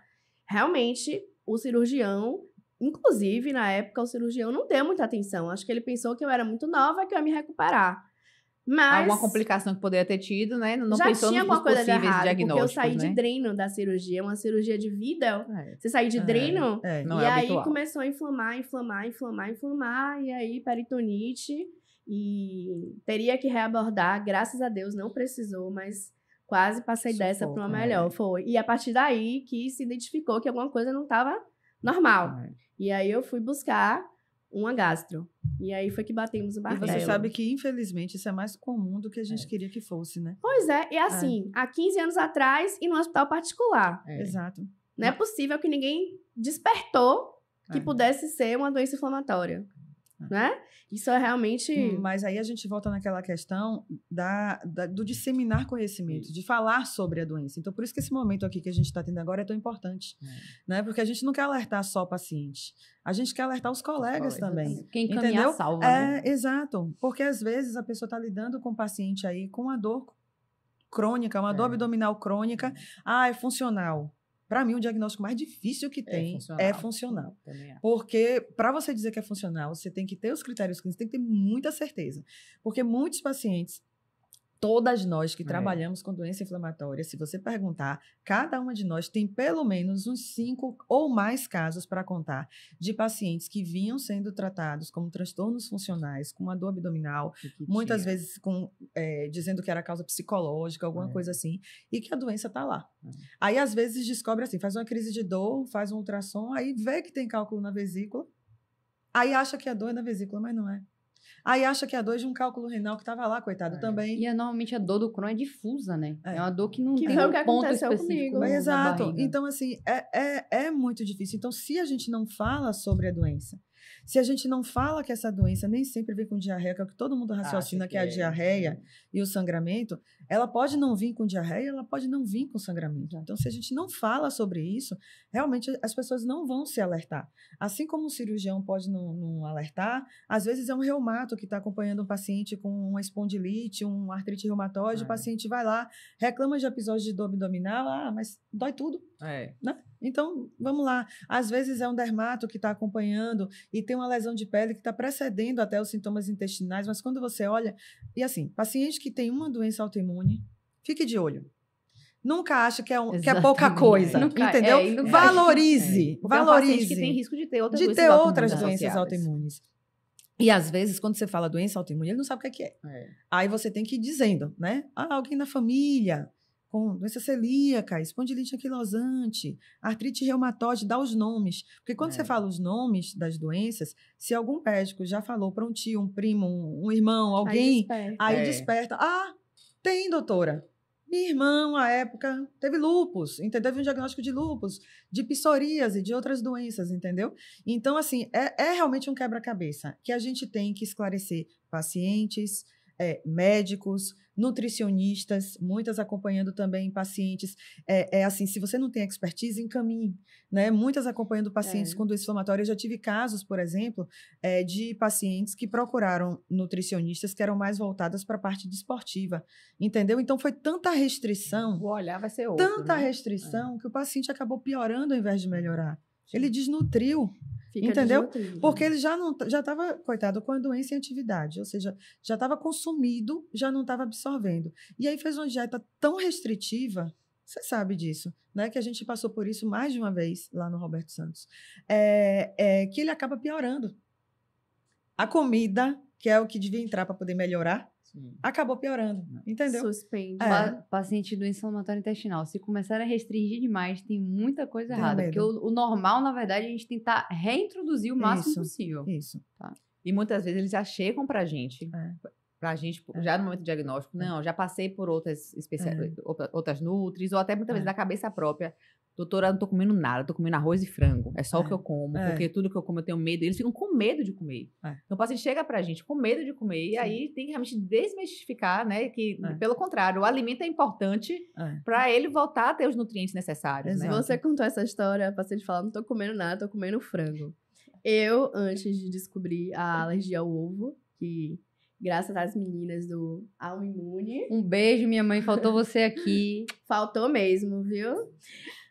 realmente o cirurgião... Inclusive, na época, o cirurgião não deu muita atenção. Acho que ele pensou que eu era muito nova, que eu ia me recuperar. Mas Alguma complicação que poderia ter tido, né? Não já pensou tinha nos alguma coisa de possíveis errado, porque eu diagnósticos, saí né? de dreno da cirurgia, uma cirurgia de vida. É. Você sair de dreno, Não e é aí habitual. começou a inflamar, e aí peritonite, e teria que reabordar, graças a Deus não precisou, mas quase passei dessa para uma melhor, foi. E a partir daí que se identificou que alguma coisa não estava normal. E aí eu fui buscar uma gastro. E aí foi que batemos o E martelo. você sabe que, infelizmente, isso é mais comum do que a gente queria que fosse, né? Pois é, e assim, há 15 anos atrás, e no hospital particular. Exato. Não é possível que ninguém despertou que É. pudesse ser uma doença inflamatória, né? Isso é realmente... Mas aí a gente volta naquela questão do disseminar conhecimento, de falar sobre a doença. Então, por isso que esse momento aqui que a gente está tendo agora é tão importante, né? Porque a gente não quer alertar só o paciente, a gente quer alertar os colegas também. Quem caminhar Entendeu? salva, né? Exato. Porque às vezes a pessoa está lidando com um paciente aí com uma dor crônica, uma dor abdominal crônica. É funcional. Para mim, o diagnóstico mais difícil que tem é funcional. Porque, para você dizer que é funcional, você tem que ter os critérios clínicos, tem que ter muita certeza. Porque muitos pacientes, todas nós que trabalhamos com doença inflamatória, se você perguntar, cada uma de nós tem pelo menos uns 5 ou mais casos para contar de pacientes que vinham sendo tratados como transtornos funcionais, com uma dor abdominal, muitas vezes dizendo que era causa psicológica, alguma coisa assim, e que a doença está lá. Aí, às vezes, descobre assim, faz uma crise de dor, faz um ultrassom, aí vê que tem cálculo na vesícula, aí acha que a dor é na vesícula, mas não é. Aí acha que a dor é de um cálculo renal que estava lá, coitado, também. E normalmente a dor do Crohn é difusa, né? É uma dor que não Que tem foi um o que ponto aconteceu específico comigo. na Exato. barriga. Então, assim, é muito difícil. Então, se a gente não fala sobre a doença, se a gente não fala que essa doença nem sempre vem com diarreia, que é o que todo mundo raciocina que é a diarreia e o sangramento, ela pode não vir com diarreia, ela pode não vir com sangramento. Então, se a gente não fala sobre isso, realmente as pessoas não vão se alertar. Assim como o cirurgião pode não alertar, às vezes é um reumato que está acompanhando um paciente com uma espondilite, uma artrite reumatoide, o paciente vai lá, reclama de episódio de dor abdominal, mas dói tudo, né? Então, vamos lá. Às vezes é um dermato que está acompanhando e tem uma lesão de pele que está precedendo até os sintomas intestinais, mas quando você olha... E assim, paciente que tem uma doença autoimune, fique de olho. Nunca acha que é pouca coisa, entendeu? Valorize. Valorize. Que tem risco de ter outras doenças autoimunes. E às vezes, quando você fala doença autoimune, ele não sabe o que é. Aí você tem que ir dizendo, né? Alguém na família com doença celíaca, espondilite anquilosante, artrite reumatoide, dá os nomes. Porque quando você fala os nomes das doenças, se algum médico já falou para um tio, um primo, um irmão, alguém, aí desperta. Tem, doutora. Minha irmã, à época, teve lúpus, entendeu? Teve um diagnóstico de lúpus, de psoríase, de outras doenças, entendeu? Então, assim, é realmente um quebra-cabeça que a gente tem que esclarecer pacientes, médicos, nutricionistas, muitas acompanhando também pacientes. Assim, se você não tem expertise, encaminhe, né? Muitas acompanhando pacientes com doença inflamatória. Eu já tive casos, por exemplo, de pacientes que procuraram nutricionistas que eram mais voltadas para a parte desportiva, entendeu? Então, foi tanta restrição, O olhar vai ser outro, tanta né? restrição, que o paciente acabou piorando ao invés de melhorar. Ele desnutriu. Fica Entendeu? desnutrido. Porque ele já estava, coitado, com a doença em atividade, ou seja, já estava consumido, já não estava absorvendo. E aí fez uma dieta tão restritiva, você sabe disso, né? Que a gente passou por isso mais de uma vez lá no Roberto Santos, que ele acaba piorando. A comida, que é o que devia entrar para poder melhorar, Sim. acabou piorando, entendeu? Suspende. Paciente doença inflamatória intestinal. Se começar a restringir demais, tem muita coisa Tenho errada. medo. Porque o normal, na verdade, é a gente tentar reintroduzir o máximo Isso. possível. Isso. E muitas vezes eles já chegam pra gente, já no momento do diagnóstico, não, já passei por outras outras nutris, ou até muitas vezes da cabeça própria. Doutora, eu não tô comendo nada, tô comendo arroz e frango. É só o que eu como, porque tudo que eu como eu tenho medo. Eles ficam com medo de comer. Então o paciente chega pra gente com medo de comer, e aí tem que realmente desmistificar, né? Que, pelo contrário, o alimento é importante pra ele voltar a ter os nutrientes necessários, né? Exato. Você contou essa história, a paciente fala, não tô comendo nada, tô comendo frango. Eu, antes de descobrir a alergia ao ovo, que graças às meninas do Autoimune, Um beijo, minha mãe. Faltou você aqui. faltou mesmo, viu?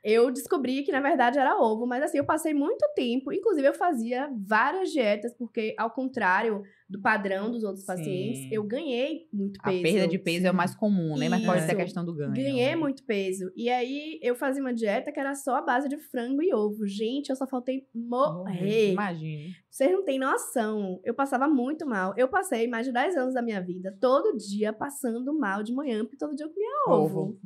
Eu descobri que, na verdade, era ovo, mas assim, eu passei muito tempo, inclusive eu fazia várias dietas, porque ao contrário do padrão dos outros pacientes, eu ganhei muito A peso. perda de peso é o mais comum, né? Mas pode ser a Isso. questão do ganho. Ganhei né? muito peso. E aí, eu fazia uma dieta que era só a base de frango e ovo. Gente, eu só faltei morrer. Imagine. Vocês não têm noção. Eu passava muito mal. Eu passei mais de 10 anos da minha vida, todo dia, passando mal de manhã, porque todo dia eu comia ovo.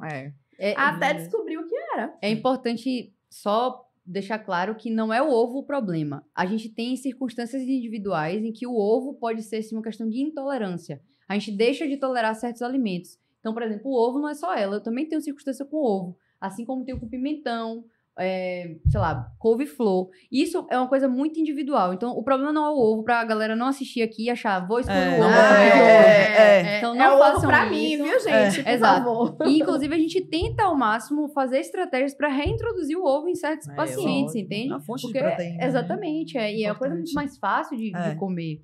Até descobrir o que era. É importante só deixar claro que não é o ovo o problema. A gente tem circunstâncias individuais em que o ovo pode ser sim, uma questão de intolerância. A gente deixa de tolerar certos alimentos. Então, por exemplo, o ovo não é só ela. Eu também tenho circunstância com ovo. Assim como tenho com pimentão, sei lá, couve-flor. Isso é uma coisa muito individual. Então, o problema não é o ovo, pra galera não assistir aqui e achar, vou escolher o ovo. Então, não é o ovo façam pra isso. mim, viu, gente? Por Exato. favor. E, inclusive, a gente tenta ao máximo fazer estratégias para reintroduzir o ovo em certos pacientes, ótimo. entende? Uma fonte Porque, de proteína, né? exatamente, e é uma coisa muito Importante. mais fácil de comer.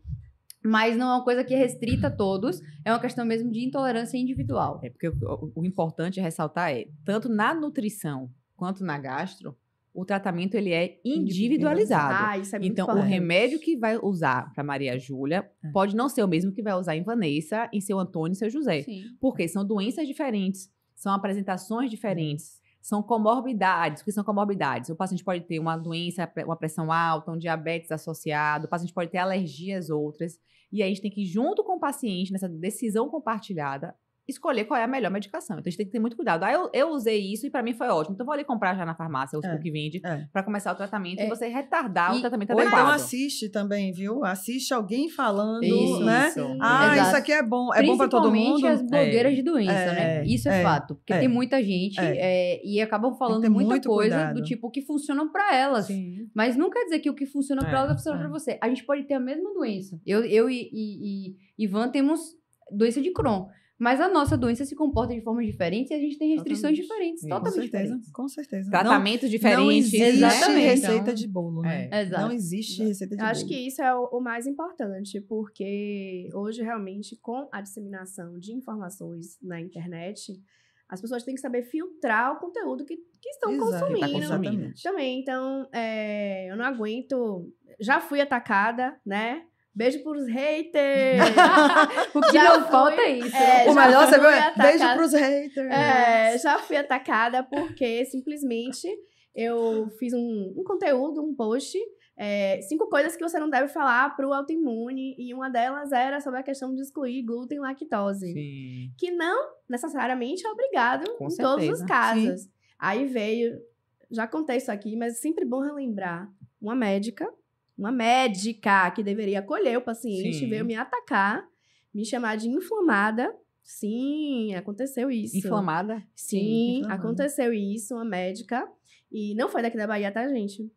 Mas não é uma coisa que restrita a todos, é uma questão mesmo de intolerância individual. Porque o importante ressaltar tanto na nutrição quanto na gastro, o tratamento ele é individualizado. Isso é muito Então, o importante. remédio que vai usar para Maria Júlia pode não ser o mesmo que vai usar em Vanessa, em seu Antônio e seu José. Sim. Porque são doenças diferentes, são apresentações diferentes, são comorbidades. O que são comorbidades? O paciente pode ter uma doença, uma pressão alta, um diabetes associado, o paciente pode ter alergias outras. E aí a gente tem que, junto com o paciente, nessa decisão compartilhada, escolher qual é a melhor medicação. Então, a gente tem que ter muito cuidado. Eu usei isso e pra mim foi ótimo. Então, vou ali comprar já na farmácia o que vende pra começar o tratamento e você retardar o tratamento Ou adequado. então assiste também, viu? Assiste alguém falando, Isso, né? isso. Ah, Exato. isso aqui é bom. É bom pra todo mundo? Principalmente as blogueiras de doença, né? Isso é fato. Porque tem muita gente e acabam falando ter muita muito coisa cuidado. do tipo que funciona pra elas. Sim. Mas não quer dizer que o que funciona pra elas funciona pra você. A gente pode ter a mesma doença. Eu e Ivan temos doença de Crohn. Mas a nossa doença se comporta de formas diferentes e a gente tem restrições diferentes, totalmente diferentes. Com certeza. Tratamentos diferentes. Não existe Exatamente. receita Então, de bolo, né? Exato. Não existe receita de bolo. Acho que isso é o mais importante, porque hoje, realmente, com a disseminação de informações na internet, as pessoas têm que saber filtrar o conteúdo que estão consumindo. Exatamente. Também, então, eu não aguento. Já fui atacada, né? Beijo pros haters! O que Já não falta é isso. O melhor, você viu? atacada. Beijo pros haters. Já fui atacada porque simplesmente eu fiz um conteúdo, um post, 5 coisas que você não deve falar pro autoimune, e uma delas era sobre a questão de excluir glúten e lactose. Sim. Que não necessariamente é obrigado Com em certeza. todos os casos. Aí veio, já contei isso aqui, mas é sempre bom relembrar, uma médica que deveria acolher o paciente, Sim. veio me atacar, me chamar de inflamada, Sim, aconteceu isso. Inflamada? Sim, inflamada. aconteceu isso, uma médica, e não foi daqui da Bahia, tá, gente?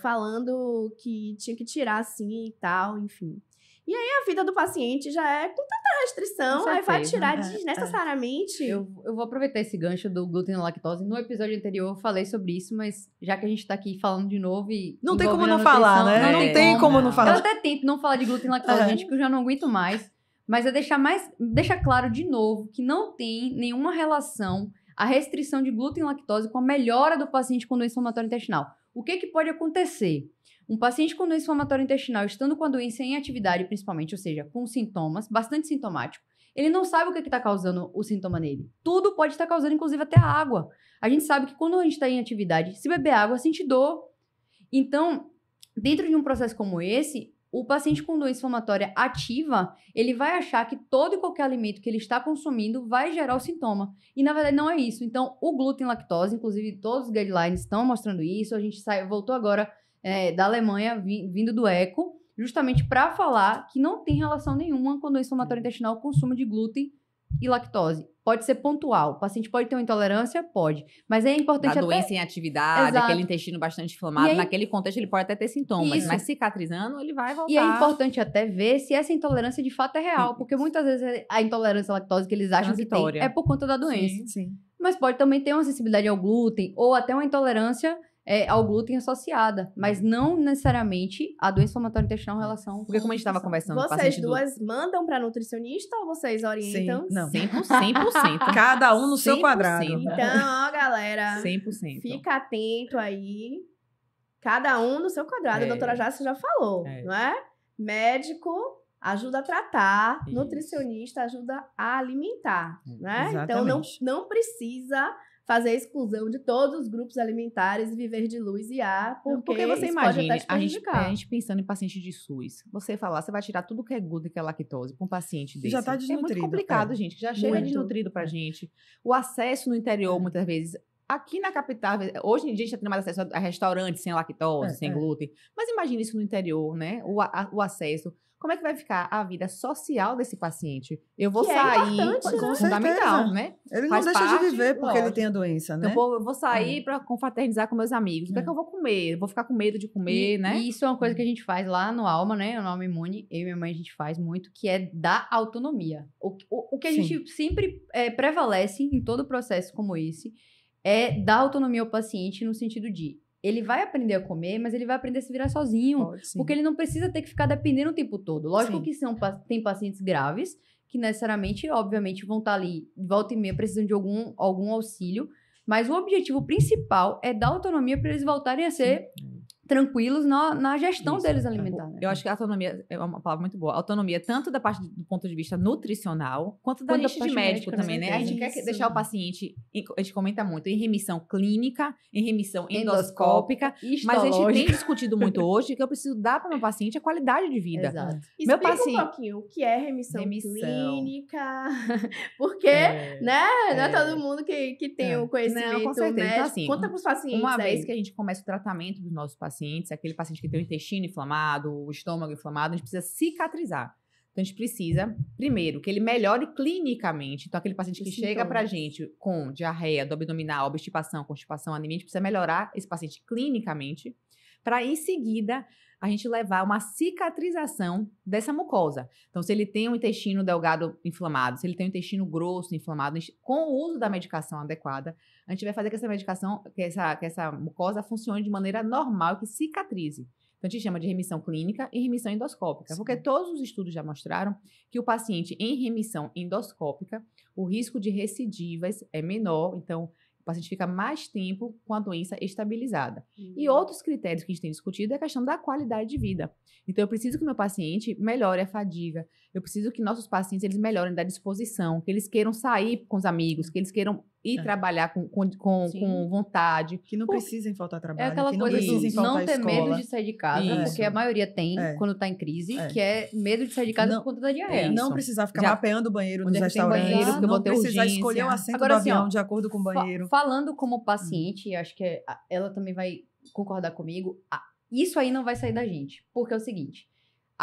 Falando que tinha que tirar assim e tal, enfim. E aí a vida do paciente já é com tanta restrição, Com aí vai certeza, tirar é. desnecessariamente. Eu vou aproveitar esse gancho do glúten e lactose. No episódio anterior eu falei sobre isso, mas já que a gente tá aqui falando de novo e Não tem como envolvendo não a falar, nutrição, né? Não tem como não Eu falar. até tento não falar de glúten e lactose, É. gente, que eu já não aguento mais. Mas é deixar claro de novo que não tem nenhuma relação a restrição de glúten e lactose com a melhora do paciente com doença inflamatória intestinal. O que pode acontecer? Um paciente com doença inflamatória intestinal, estando com a doença em atividade, principalmente, ou seja, com sintomas, bastante sintomático, ele não sabe o que está causando o sintoma nele. Tudo pode estar causando, inclusive, até a água. A gente sabe que quando a gente está em atividade, se beber água, sente dor. Então, dentro de um processo como esse, o paciente com doença inflamatória ativa, ele vai achar que todo e qualquer alimento que ele está consumindo vai gerar o sintoma. E, na verdade, não é isso. Então, o glúten e lactose, inclusive, todos os guidelines estão mostrando isso. A gente voltou agora da Alemanha, vindo do ECO, justamente para falar que não tem relação nenhuma com doença inflamatória intestinal o consumo de glúten e lactose. Pode ser pontual. O paciente pode ter uma intolerância? Pode. Mas é importante Da doença em atividade, Exato. aquele intestino bastante inflamado. E aí- Naquele contexto, ele pode até ter sintomas, Isso. mas cicatrizando, ele vai voltar. E é importante até ver se essa intolerância de fato é real, porque muitas vezes a intolerância à lactose que eles acham que tem Transitória. é por conta da doença. Sim, sim. Mas pode também ter uma sensibilidade ao glúten ou até uma intolerância ao glúten associada, mas não necessariamente a doença inflamatória intestinal em relação. Porque como a gente estava conversando, o Vocês paciente do- duas mandam pra nutricionista ou vocês orientam? Sim, não. 100%. Cada um no seu 100%. quadrado. Então, ó, galera, 100%. fica atento aí. Cada um no seu quadrado. É. A doutora Jássica já falou, É. não é? Médico ajuda a tratar, Isso. nutricionista ajuda a alimentar, né? Então, Exatamente. não precisa fazer a exclusão de todos os grupos alimentares e viver de luz e ar, porque você isso pode imagina, até te a gente prejudicar. pensando em paciente de SUS, você falar, você vai tirar tudo que é glúten, que é lactose, para um paciente desse. Já tá É muito desnutrido, complicado, é. gente, já chega Muito. desnutrido pra gente. O acesso no interior, muitas vezes, aqui na capital, hoje em dia a gente já tem mais acesso a restaurantes sem lactose, sem glúten, mas imagina isso no interior, né? O acesso. Como é que vai ficar a vida social desse paciente? Eu vou Que é sair, importante, né? fundamental, certeza. né? Ele não Faz deixa parte, de viver porque ele lógico. tem a doença, né? Então, eu vou sair para confraternizar com meus amigos. O que é que eu vou comer? Eu vou ficar com medo de comer, né? E isso é uma coisa que a gente faz lá no Alma, né? No Alma Imune, eu e minha mãe a gente faz muito, que é dar autonomia. O que a Sim. gente sempre prevalece em todo processo como esse é dar autonomia ao paciente no sentido de ele vai aprender a comer, mas ele vai aprender a se virar sozinho. Pode, sim. Porque ele não precisa ter que ficar dependendo o tempo todo. Lógico Sim. que tem pacientes graves que necessariamente, obviamente, vão estar ali, volta e meia, precisando de algum auxílio. Mas o objetivo principal é dar autonomia para eles voltarem a ser tranquilos na gestão Isso. deles alimentar. Né? Eu acho que a autonomia é uma palavra muito boa. Autonomia, tanto da parte do ponto de vista nutricional, quanto da Quanto da lista de parte médico médica, também, com né? A gente certeza. quer deixar o paciente, a gente comenta muito, em remissão clínica, em remissão endoscópica, mas a gente tem discutido muito hoje que eu preciso dar para o meu paciente a qualidade de vida. Exato. Explica paciente- um pouquinho o que é remissão Remissão. clínica, porque, né, não é todo mundo que tem o conhecimento Não, com certeza. médico. Então, assim, Conta pros pacientes Uma aí. vez que a gente começa o tratamento dos nossos pacientes, aquele paciente que tem o intestino inflamado, o estômago inflamado, a gente precisa cicatrizar. Então, a gente precisa, primeiro, que ele melhore clinicamente. Então, aquele paciente que Os chega pra sintomas. gente com diarreia, do abdominal, obstipação, constipação, anemia, a gente precisa melhorar esse paciente clinicamente, para, em seguida, a gente levar uma cicatrização dessa mucosa. Então, se ele tem um intestino delgado inflamado, se ele tem um intestino grosso inflamado, com o uso da medicação adequada, a gente vai fazer que essa medicação, que essa mucosa funcione de maneira normal, que cicatrize. Então, a gente chama de remissão clínica e remissão endoscópica, porque todos os estudos já mostraram que o paciente em remissão endoscópica, o risco de recidivas é menor, então o paciente fica mais tempo com a doença estabilizada. E outros critérios que a gente tem discutido é a questão da qualidade de vida. Então, eu preciso que o meu paciente melhore a fadiga, eu preciso que nossos pacientes eles melhorem da disposição, que eles queiram sair com os amigos, que eles queiram ir trabalhar com vontade. Que não precisem faltar trabalho, É aquela que não coisa precisem de faltar não ter escola. medo de sair de casa, Isso. porque a maioria tem quando tá em crise, que é medo de sair de casa Não- por conta da diarreia. Não Isso. precisar ficar Já- mapeando o banheiro Onde nos é que tem restaurantes, banheiro, que eu vou não ter precisar urgência. escolher o assento Agora, do assim, avião ó, de acordo com o banheiro. Falando como paciente, acho que ela também vai concordar comigo, isso aí não vai sair da gente. Porque é o seguinte,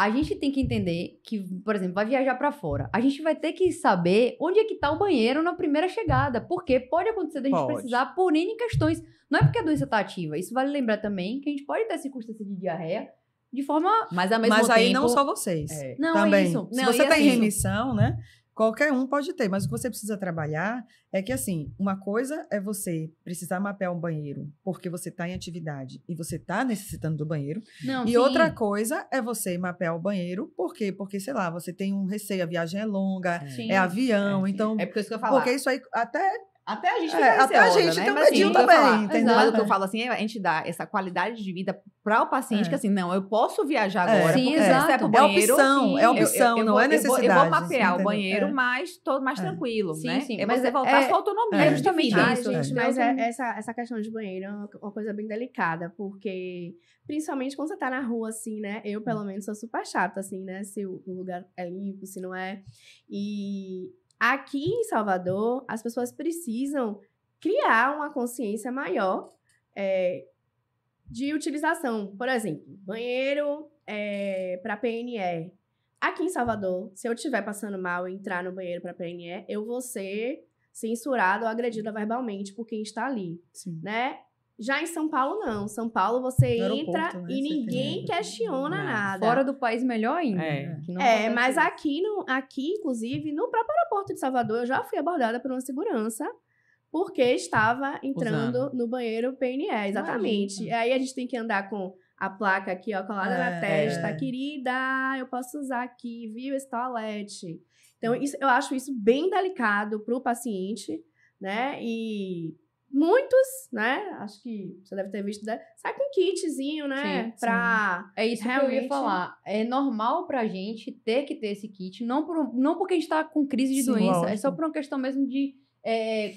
a gente tem que entender que, por exemplo, vai viajar pra fora. A gente vai ter que saber onde é que tá o banheiro na primeira chegada. Porque pode acontecer da gente Pode. precisar por N questões. Não é porque a doença tá ativa. Isso vale lembrar também que a gente pode ter circunstância de diarreia de forma... Mas ao mesmo Mas tempo... aí não só vocês. Não, também. é isso. Se Não, você e está em assim- remissão, né? Qualquer um pode ter, mas o que você precisa trabalhar é que, assim, uma coisa é você precisar mapear um banheiro porque você está em atividade e você está necessitando do banheiro. Não, E sim. outra coisa é você mapear o banheiro, por quê? Porque, sei lá, você tem um receio, a viagem é longa, Sim. é avião, então... É porque isso que eu ia falar. Porque isso aí até... Até a gente É, fica até a receosa, gente né? tem um Mas, assim, medinho o que eu ia também, falar, entendeu? Mas o que eu falo assim, é a gente dá essa qualidade de vida para o paciente, que assim, não, eu posso viajar agora, Sim, porque exato. se é pro É banheiro... opção, é sim, opção, eu não vou- é eu necessidade. vou mapear o entendeu? banheiro É. mais tranquilo, Sim, né? sim, É mas você voltar à sua autonomia. é de justamente vida. Ai, isso. gente, Então, mas tem- essa questão de banheiro é uma coisa bem delicada, porque principalmente quando você tá na rua, assim, né? Eu, pelo menos, sou super chata, assim, né? Se o lugar é limpo, se não é. E aqui em Salvador, as pessoas precisam criar uma consciência maior de utilização. Por exemplo, banheiro para PNE. Aqui em Salvador, se eu estiver passando mal e entrar no banheiro para PNE, eu vou ser censurada ou agredida verbalmente por quem está ali, Sim. né? Já em São Paulo, não. São Paulo, você No entra aeroporto, né? e Você ninguém tem- questiona Não. nada. Fora do país, melhor ainda. É. Que não É, acontece mas isso. aqui, inclusive, no próprio aeroporto de Salvador, eu já fui abordada por uma segurança porque estava entrando Usando. no banheiro PNE, exatamente. Imagina. E aí a gente tem que andar com a placa aqui, ó, colada na É, testa. é. Querida, eu posso usar aqui, viu, esse toalete. Então, eu acho isso bem delicado para o paciente, né? E muitos, né? Acho que você deve ter visto, né? Sai com um kitzinho, né? Sim, Pra É isso que eu realmente- ia falar. É normal pra gente ter que ter esse kit, não porque a gente tá com crise de Sim, doença, é lógico. só por uma questão mesmo de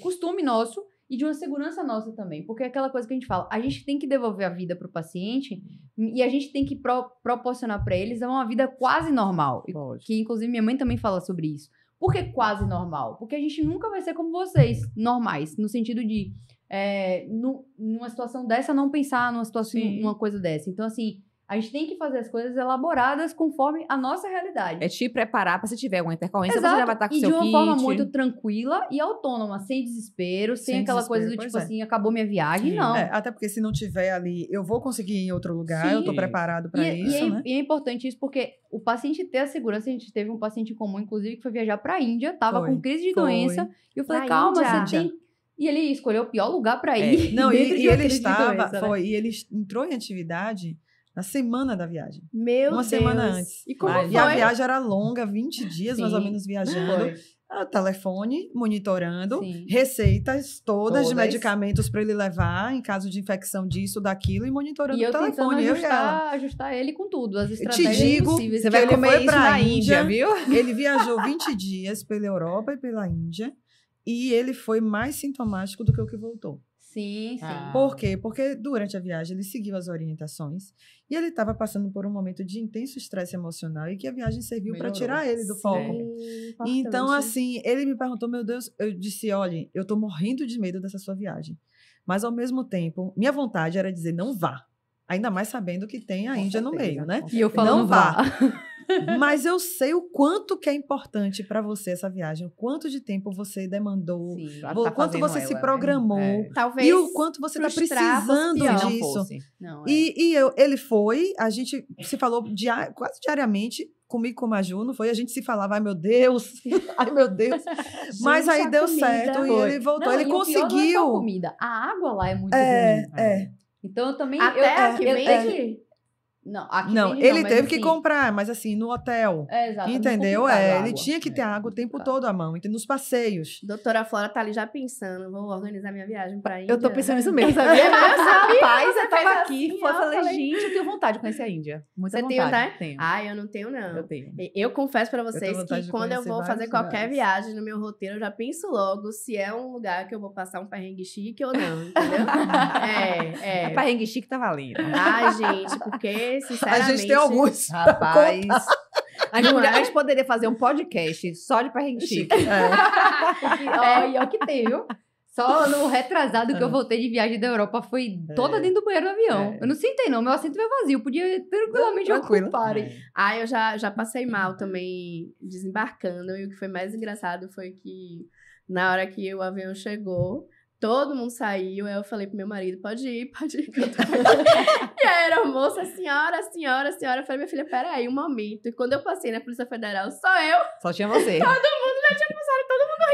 costume nosso e de uma segurança nossa também. Porque é aquela coisa que a gente fala, a gente tem que devolver a vida pro paciente e a gente tem que proporcionar pra eles uma vida quase normal. E Lógico. que, inclusive, minha mãe também fala sobre isso. Por que quase normal? Porque a gente nunca vai ser como vocês, normais, no sentido de, numa situação dessa, não pensar numa situação, Sim. numa coisa dessa. Então, assim, a gente tem que fazer as coisas elaboradas conforme a nossa realidade. É te preparar para se tiver alguma intercorrência, você já vai estar com e seu de uma kit. forma muito tranquila e autônoma, sem desespero, sem Sem aquela coisa do desespero, tipo pois é. assim, acabou minha viagem, Sim. não. É, até porque se não tiver ali, eu vou conseguir ir em outro lugar, Sim. eu tô preparado para E isso, é, né? e é importante isso porque o paciente ter a segurança, a gente teve um paciente em comum, inclusive, que foi viajar pra Índia, tava Foi, com crise de foi. doença, e eu falei, Pra calma, Índia? você tem... E ele escolheu o pior lugar pra ir. Não, dentro de e uma ele crise de estava, doença, né? e ele entrou em atividade na semana da viagem. Meu Uma Deus. semana antes. E como Mas- E a foi? viagem era longa, 20 dias mais ou Sim, menos viajando. Foi. Ah, telefone, monitorando, Sim. receitas todas de Todas. medicamentos para ele levar em caso de infecção disso, daquilo e monitorando E eu o telefone. tentando Eu e ela. ajustar ele com tudo, as te estratégias digo, possíveis. Você que vai ele comer foi isso pra na Índia, Índia. viu? Ele viajou 20 dias pela Europa e pela Índia e ele foi mais sintomático do que o que voltou. Sim, sim. Ah. Por quê? Porque durante a viagem ele seguiu as orientações e ele estava passando por um momento de intenso estresse emocional e que a viagem serviu para Melhorou. tirar ele do Sim, foco. importante. Então, assim, ele me perguntou, meu Deus, eu disse, olha, eu tô morrendo de medo dessa sua viagem. Mas, ao mesmo tempo, minha vontade era dizer, não vá. Ainda mais sabendo que tem a Com Índia no certeza, meio, né? com E eu certeza. falando, Não vá. vá. Mas eu sei o quanto que é importante para você essa viagem, o quanto de tempo você demandou, Sim. Pra o tá quanto fazendo você se ela, né? programou. É. Talvez E o quanto você está frustrar fosse precisando pior. Se não disso. fosse. Não, Ele foi, a gente se falou quase diariamente comigo com a Maju, não foi? A gente se falava, ai meu Deus, ai meu Deus. Mas Gente, aí a deu comida certo e foi. ele voltou, Não, ele e o pior não é só a conseguiu. comida. A água lá é muito É, ruim. é. Então eu também. Até eu, aqui eu vem tenho- aqui. Não, aqui Não, vende ele mas teve que assim, comprar, mas assim, no hotel. É, exato. é muito Entendeu? complicado a É, água. ele tinha que ter É, água o tempo complicado. todo à mão, nos passeios. Doutora Flora tá ali já pensando, vou organizar minha viagem pra Índia. Eu tô pensando nisso mesmo, sabia? Eu sabia, Rapaz, você eu tava fez aqui assim, e falei, eu falei- gente, eu tenho vontade de conhecer a Índia. Muita Você tem vontade. vontade? Tenho. Ah, eu não tenho, não. Eu tenho. Eu confesso pra vocês tenho vontade que de quando eu conhecer vou fazer vários qualquer lugares. viagem no meu roteiro, eu já penso logo se é um lugar que eu vou passar um perrengue chique ou não, entendeu? É pra rengue chique tá valendo. Ai, gente, porque, A sinceramente... gente tem alguns. Rapaz. Não é? A gente poderia fazer um podcast só de perrengue chique. Ó, e é o que tem, viu? Só no retrasado que eu voltei de viagem da Europa foi toda dentro do banheiro do avião. Eu não sentei, não. Meu assento veio vazio. Podia tranquilamente Tranquilo. ocuparem. Eu já passei mal também desembarcando. E o que foi mais engraçado foi que na hora que o avião chegou, todo mundo saiu. Aí eu falei pro meu marido, pode ir. Que eu tô... E aí era a moça, senhora. Eu falei, minha filha, peraí, um momento. E quando eu passei na Polícia Federal, só eu, Só tinha você.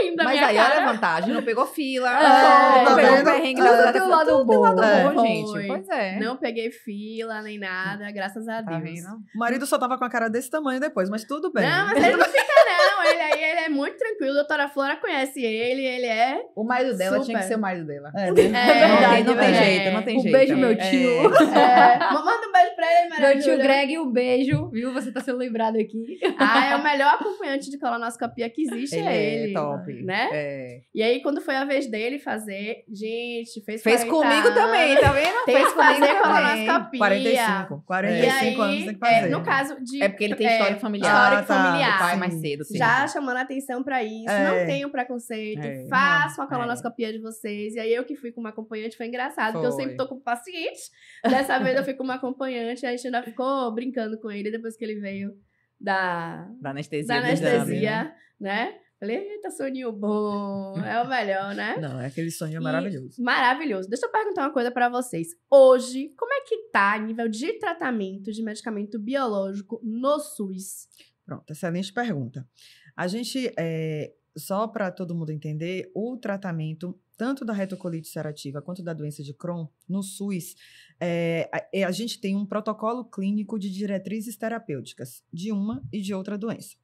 rindo da Mas minha aí, cara. olha a vantagem, não pegou fila. tá não pegou vendo? perrengue, Tudo tem um lado bom. bom, Foi. gente. Pois é. Não peguei fila nem nada, graças a Tá Deus. vendo? O marido só tava com a cara desse tamanho depois, mas tudo bem. Não, mas ele não fica, não. Ele é muito tranquilo. A doutora Flora conhece ele é. O marido dela Super. tinha que ser o marido dela. É, né? verdade, não tem é. jeito, não tem Um jeito. beijo, meu tio. Manda um beijo pra ele, Meu Maria tio Júlia. Greg, um beijo. Viu? Você tá sendo lembrado aqui. É o melhor acompanhante de colonoscopia que existe, ele. é top. Né? É. E aí, quando foi a vez dele fazer, gente, fez Fez 40 comigo anos, também, tá vendo? Tem que Fez comigo fazer também. colonoscopia. 45. 45 anos tem que fazer. No caso de... É porque ele tem história familiar. História Ah, tá. familiar. O pai Sim. mais cedo. sim. Já chamando a atenção pra isso. É. Não tenham preconceito. É. Façam a Não. colonoscopia de vocês. E aí, eu que fui com uma acompanhante, foi engraçado. Porque eu Foi. sempre tô com o paciente. Dessa vez, eu fui com uma acompanhante. A gente ainda ficou brincando com ele depois que ele veio da Da anestesia. da do exame, anestesia, né? Falei, eita, soninho bom. É o melhor, né? Não, é aquele sonho E- maravilhoso. Maravilhoso. Deixa eu perguntar uma coisa pra vocês. Hoje, como é que tá a nível de tratamento de medicamento biológico no SUS? Pronto, excelente pergunta. A gente, só para todo mundo entender, o tratamento tanto da retocolite ulcerativa quanto da doença de Crohn, no SUS, a gente tem um protocolo clínico de diretrizes terapêuticas de uma e de outra doença.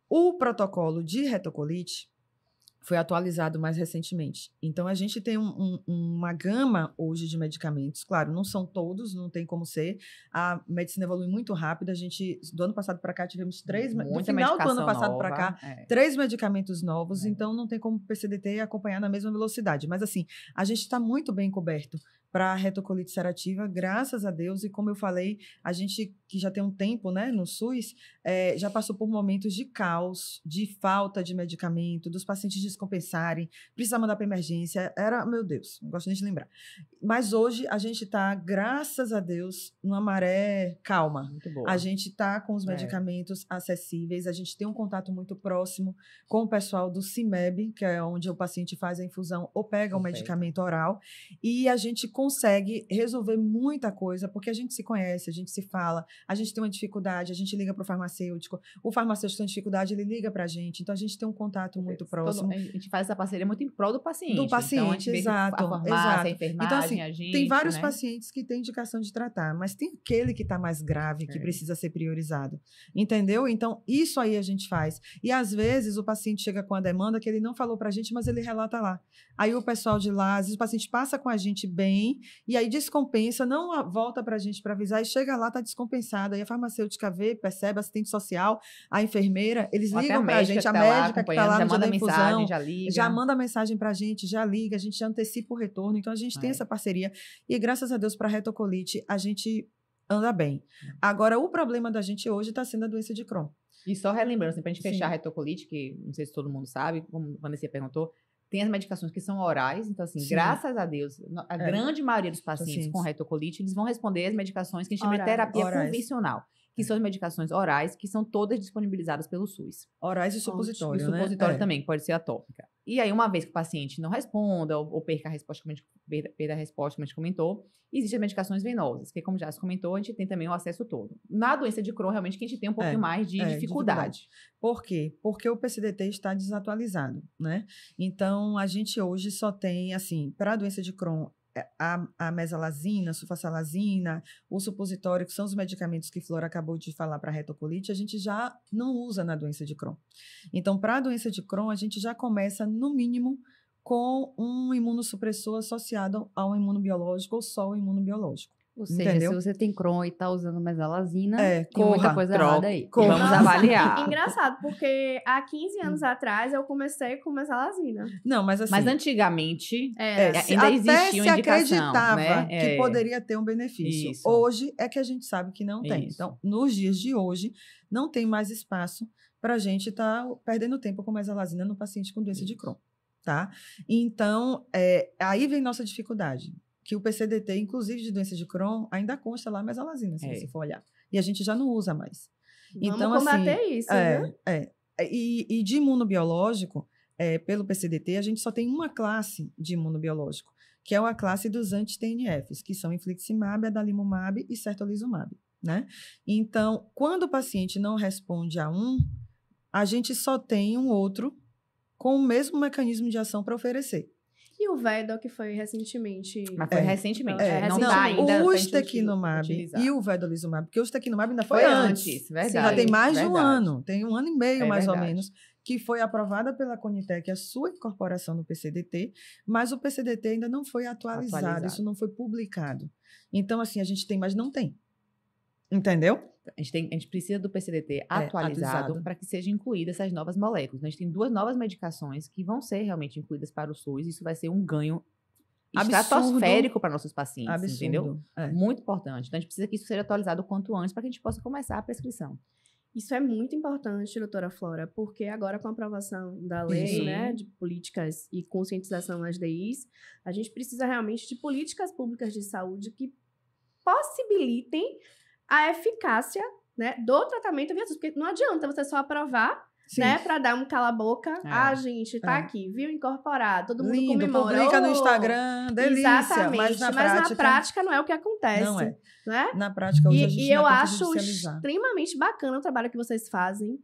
O protocolo de retocolite foi atualizado mais recentemente. Então, a gente tem uma gama hoje de medicamentos. Claro, não são todos, não tem como ser. A medicina evolui muito rápido. A gente, do ano passado para cá, tivemos do final do ano passado para cá, 3 medicamentos novos. Então, não tem como o PCDT acompanhar na mesma velocidade. Mas, assim, a gente está muito bem coberto para a retocolite ulcerativa, graças a Deus. E, como eu falei, a gente, que já tem um tempo, né, no SUS, já passou por momentos de caos, de falta de medicamento, dos pacientes descompensarem, precisar mandar para emergência. Era, meu Deus, não gosto nem de lembrar. Mas hoje a gente está, graças a Deus, numa maré calma. Muito boa. A gente está com os medicamentos acessíveis, a gente tem um contato muito próximo com o pessoal do CIMEB, que é onde o paciente faz a infusão ou pega o medicamento oral, e a gente consegue resolver muita coisa, porque a gente se conhece, a gente se fala, a gente tem uma dificuldade, a gente liga para o farmacêutico tem dificuldade, ele liga para a gente, então a gente tem um contato muito próximo. A gente faz essa parceria muito em prol do paciente. Do paciente, então, a gente vê que exato, a farmácia, exato. a enfermagem, Então, assim, a gente, tem vários né? pacientes que têm indicação de tratar, mas tem aquele que está mais grave, que precisa ser priorizado. Entendeu? Então, isso aí a gente faz. E, às vezes, o paciente chega com a demanda que ele não falou para a gente, mas ele relata lá. Aí, o pessoal de lá, às vezes, o paciente passa com a gente bem, e aí descompensa, não volta para a gente para avisar, e chega lá, está descompensado. Aí, a farmacêutica vê, percebe, a assistente social, a enfermeira, eles Ou até ligam para a gente, a médica que está lá no dia da infusão, mensagem, já liga. já manda mensagem para a gente, já liga, a gente já antecipa o retorno. Então, a gente tem essa parceria. E, graças a Deus, para a retocolite, a gente anda bem. Agora, o problema da gente hoje está sendo a doença de Crohn. E só relembrando, assim, para a gente Sim. fechar a retocolite, que não sei se todo mundo sabe, como a Vanessa perguntou, tem as medicações que são orais, então, assim, Sim. graças a Deus, a grande maioria dos pacientes com retocolite, eles vão responder as medicações que a gente chama de terapia convencional, que são as medicações orais, que são todas disponibilizadas pelo SUS. Orais e supositório, né? E supositório também, pode ser atópica. E aí, uma vez que o paciente não responda ou perca a resposta, perda a resposta, como a gente comentou, existem as medicações venosas, que, como já se comentou, a gente tem também o acesso todo. Na doença de Crohn, realmente, que a gente tem um pouquinho mais de dificuldade. Por quê? Porque o PCDT está desatualizado, né? Então, a gente hoje só tem, assim, para a doença de Crohn, a mesalazina, sulfasalazina, o supositório, que são os medicamentos que Flora acabou de falar para a retocolite, a gente já não usa na doença de Crohn. Então, para a doença de Crohn, a gente já começa, no mínimo, com um imunossupressor associado ao imunobiológico ou só ao imunobiológico. Ou seja, Entendeu? se você tem Crohn e tá usando mesalazina, tem corra, muita coisa errada aí. corra. Vamos avaliar. Engraçado, porque há 15 anos atrás eu comecei com mesalazina. Não, mas assim... Mas antigamente, É, ainda existia uma indicação, se acreditava né? que poderia ter um benefício. Isso. Hoje é que a gente sabe que não tem. Isso. Então, nos dias de hoje, não tem mais espaço para a gente estar perdendo tempo com mesalazina no paciente com doença de Crohn. tá? Então, aí vem nossa dificuldade, que o PCDT, inclusive de doença de Crohn, ainda consta lá mesalazina, se você for olhar. E a gente já não usa mais. Vamos combater isso, viu? E de imunobiológico, pelo PCDT, a gente só tem uma classe de imunobiológico, que é a classe dos anti-TNFs, que são infliximab, adalimumab e certolizumab, né? Então, quando o paciente não responde a um, a gente só tem um outro com o mesmo mecanismo de ação para oferecer. E o Vedol, que foi recentemente... Mas foi recentemente. Não, tá ainda o pra gente ustekinumab utilizar. e o vedolizumab, porque o ustekinumab ainda foi Foi antes. antes, verdade. Já tem mais de um verdade. ano, tem 1 ano e meio, mais ou verdade. menos, que foi aprovada pela Conitec a sua incorporação no PCDT, mas o PCDT ainda não foi atualizado, isso não foi publicado. Então, assim, a gente tem, mas não tem. Entendeu? A gente precisa do PCDT atualizado para que sejam incluídas essas novas moléculas. A gente tem 2 novas medicações que vão ser realmente incluídas para o SUS. Isso vai ser um ganho estratosférico para nossos pacientes, entendeu? Muito importante. Então, a gente precisa que isso seja atualizado o quanto antes para que a gente possa começar a prescrição. Isso é muito importante, doutora Flora, porque agora com a aprovação da lei, né, de políticas e conscientização nas DIs, a gente precisa realmente de políticas públicas de saúde que possibilitem a eficácia, né, do tratamento via SUS. Porque não adianta você só aprovar, né, para dar um cala-boca. Gente, tá aqui, viu? Incorporado, todo mundo lindo, comemora. Publica no Instagram, delícia. Exatamente, mas na prática não é o que acontece. Não é. Né? Na prática, hoje a gente E eu ainda tenta acho judicializar. extremamente bacana o trabalho que vocês fazem.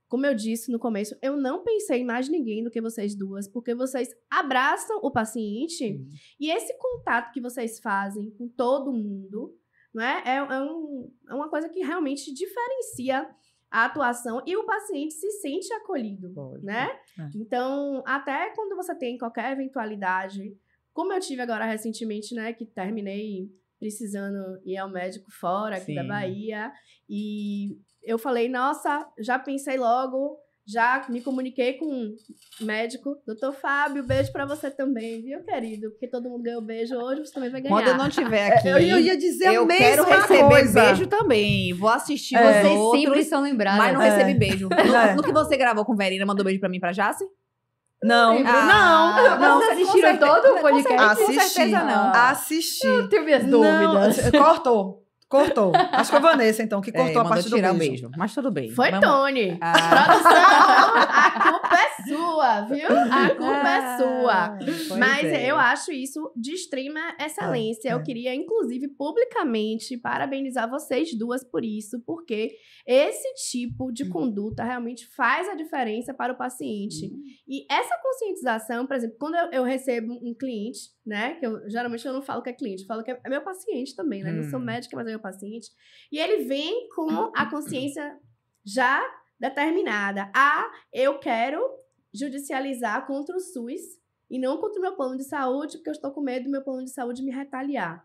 Como eu disse no começo, eu não pensei em mais ninguém do que vocês duas, porque vocês abraçam o paciente e esse contato que vocês fazem com todo mundo, não é? É uma coisa que realmente diferencia a atuação e o paciente se sente acolhido, né? Então, até quando você tem qualquer eventualidade, como eu tive agora recentemente, né, que terminei precisando ir ao médico fora aqui da Bahia, e eu falei, nossa, já pensei logo, já me comuniquei com um médico, doutor Fábio, beijo pra você também, viu, querido? Porque todo mundo ganhou beijo hoje, você também vai ganhar. Quando eu não estiver aqui, eu ia dizer a eu mesma quero receber coisa. beijo também. Vou assistir os Vocês outros, sempre são lembrados. mas não recebi beijo. No que você gravou com Verina, mandou beijo pra mim e pra Jace? Não. Vocês assistiram todo o podcast? Com certeza não. Assisti. Eu tenho minhas dúvidas. Cortou. Acho que foi a Vanessa, então, que cortou a parte do tirar beijo. o beijo. Mas tudo bem. Foi Tony. Produção, a culpa é sua, viu? A culpa é sua. Mas eu acho isso de extrema excelência. Eu queria, inclusive, publicamente parabenizar vocês duas por isso, porque esse tipo de conduta realmente faz a diferença para o paciente. E essa conscientização, por exemplo, quando eu recebo um cliente, né, que geralmente eu não falo que é cliente, eu falo que é meu paciente também, né? Eu sou médica, mas é meu paciente. E ele vem com a consciência já determinada. Eu quero judicializar contra o SUS e não contra o meu plano de saúde, porque eu estou com medo do meu plano de saúde me retaliar.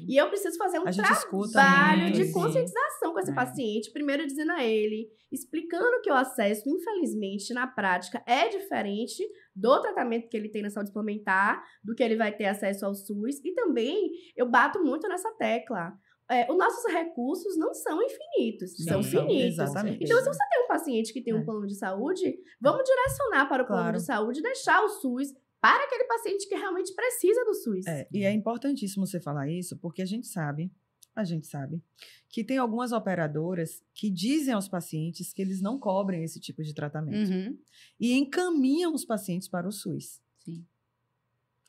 E eu preciso fazer um trabalho de conscientização com esse paciente, primeiro dizendo a ele, explicando que o acesso, infelizmente, na prática, é diferente do tratamento que ele tem na saúde suplementar, do que ele vai ter acesso ao SUS, e também eu bato muito nessa tecla. Os nossos recursos não são infinitos, são finitos. Exatamente. Então, se você tem um paciente que tem um plano de saúde, vamos direcionar para o plano de saúde e deixar o SUS para aquele paciente que realmente precisa do SUS. E é importantíssimo você falar isso, porque a gente sabe que tem algumas operadoras que dizem aos pacientes que eles não cobrem esse tipo de tratamento. E encaminham os pacientes para o SUS. Sim.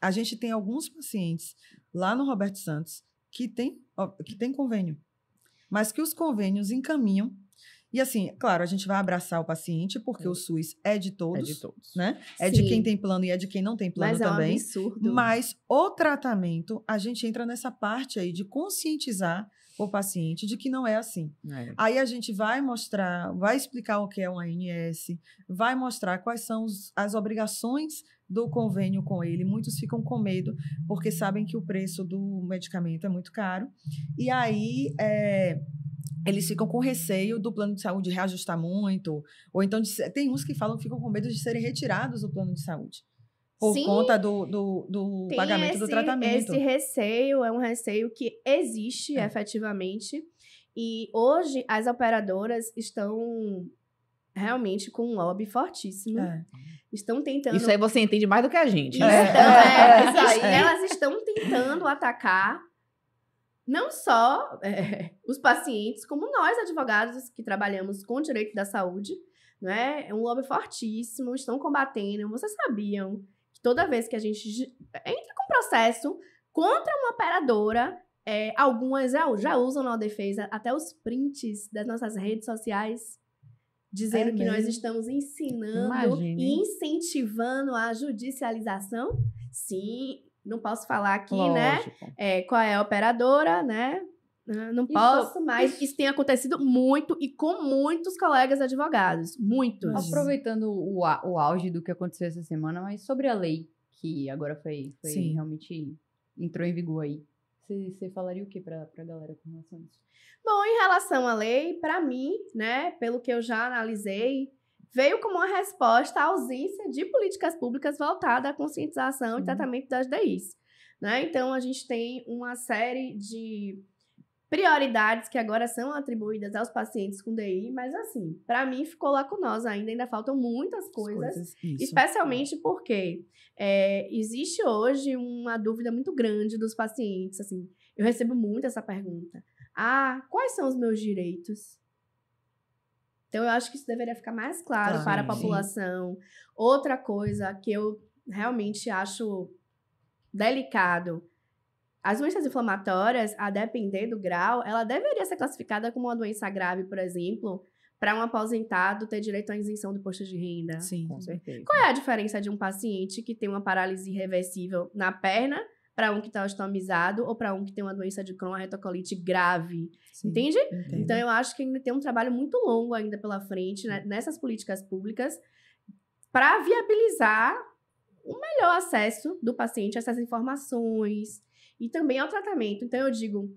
A gente tem alguns pacientes lá no Roberto Santos que tem convênio, mas que os convênios encaminham. E assim, claro, a gente vai abraçar o paciente, porque o SUS é de todos. Né? É de quem tem plano e é de quem não tem plano também. Mas é um absurdo. Mas o tratamento, a gente entra nessa parte aí de conscientizar o paciente de que não é assim. Aí a gente vai mostrar, vai explicar o que é uma ANS, vai mostrar quais são as obrigações do convênio com ele. Muitos ficam com medo, porque sabem que o preço do medicamento é muito caro. E aí, eles ficam com receio do plano de saúde reajustar muito, ou então tem uns que ficam com medo de serem retirados do plano de saúde, por conta do pagamento do tratamento. Esse receio é um receio que existe efetivamente, e hoje as operadoras estão realmente com um lobby fortíssimo. Estão tentando... Isso aí você entende mais do que a gente. Isso aí. Elas estão tentando atacar não só os pacientes, como nós, advogados que trabalhamos com o direito da saúde, não é? É um lobby fortíssimo, estão combatendo. Vocês sabiam que toda vez que a gente entra com processo contra uma operadora, algumas já usam na defesa até os prints das nossas redes sociais, dizendo que nós estamos ensinando e incentivando a judicialização. Sim, não posso falar aqui, Lógico. né? Qual é a operadora, né? Não posso, mas isso tem acontecido muito e com muitos colegas advogados. Muitos. Aproveitando o auge do que aconteceu essa semana, mas sobre a lei, que agora foi realmente entrou em vigor aí. Você falaria o que pra galera com relação a isso? Bom, em relação à lei, para mim, né, pelo que eu já analisei, veio como uma resposta à ausência de políticas públicas voltadas à conscientização e tratamento das DIs. Né? Então, a gente tem uma série de prioridades que agora são atribuídas aos pacientes com DI, mas assim, para mim ficou lacunosa ainda faltam muitas coisas especialmente porque existe hoje uma dúvida muito grande dos pacientes, assim, eu recebo muito essa pergunta, quais são os meus direitos? Então eu acho que isso deveria ficar mais claro para a população. Outra coisa que eu realmente acho delicado, as doenças inflamatórias, a depender do grau, ela deveria ser classificada como uma doença grave, por exemplo, para um aposentado ter direito à isenção do imposto de renda. Sim, Com certeza. Qual é a diferença de um paciente que tem uma paralisia irreversível na perna para um que está ostomizado ou para um que tem uma doença de Crohn, retocolite grave? Sim, entende? entendo. Então, eu acho que ainda tem um trabalho muito longo ainda pela frente, né, nessas políticas públicas para viabilizar o melhor acesso do paciente a essas informações e também ao tratamento. Então, eu digo,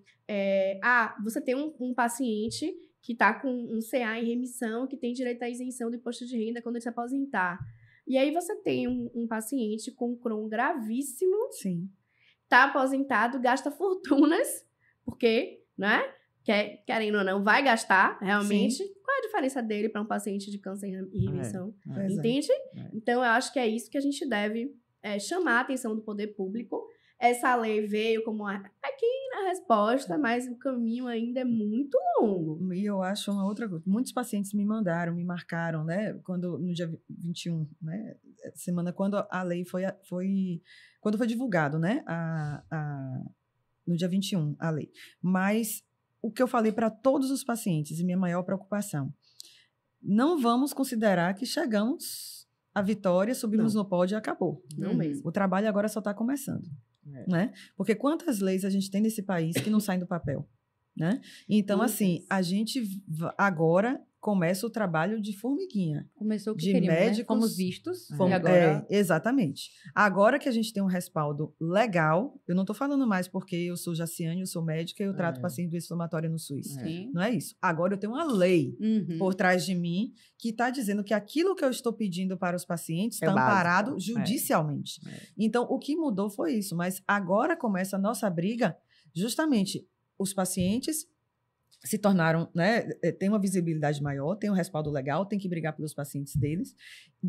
você tem um paciente que está com um CA em remissão, que tem direito à isenção do imposto de renda quando ele se aposentar. E aí, você tem um paciente com Crohn gravíssimo, está aposentado, gasta fortunas, porque, né, querendo ou não, vai gastar, realmente. Sim. Qual é a diferença dele para um paciente de câncer em remissão? Entende? Então, eu acho que é isso que a gente deve chamar a atenção do poder público. Essa lei veio como uma pequena resposta, mas o caminho ainda é muito longo. E eu acho uma outra coisa. Muitos pacientes me marcaram, né? No dia 21, né? Semana, quando a lei quando foi divulgado, né? No dia 21, a lei. Mas o que eu falei para todos os pacientes, e minha maior preocupação, não vamos considerar que chegamos à vitória, subimos no pódio e acabou. Não mesmo. O trabalho agora só está começando. Né? Porque quantas leis a gente tem nesse país que não saem do papel, né? Então, assim, a gente agora começa o trabalho de formiguinha. Começou o que de queríamos, médicos, né? Fomos vistos. E agora... exatamente. Agora que a gente tem um respaldo legal, eu não estou falando mais porque eu sou Jaciane, eu sou médica e eu trato paciente inflamatório no SUS. Não é isso. Agora eu tenho uma lei por trás de mim que está dizendo que aquilo que eu estou pedindo para os pacientes está amparado judicialmente. Então, o que mudou foi isso. Mas agora começa a nossa briga, justamente os pacientes se tornaram, né, tem uma visibilidade maior, tem um respaldo legal, tem que brigar pelos pacientes deles,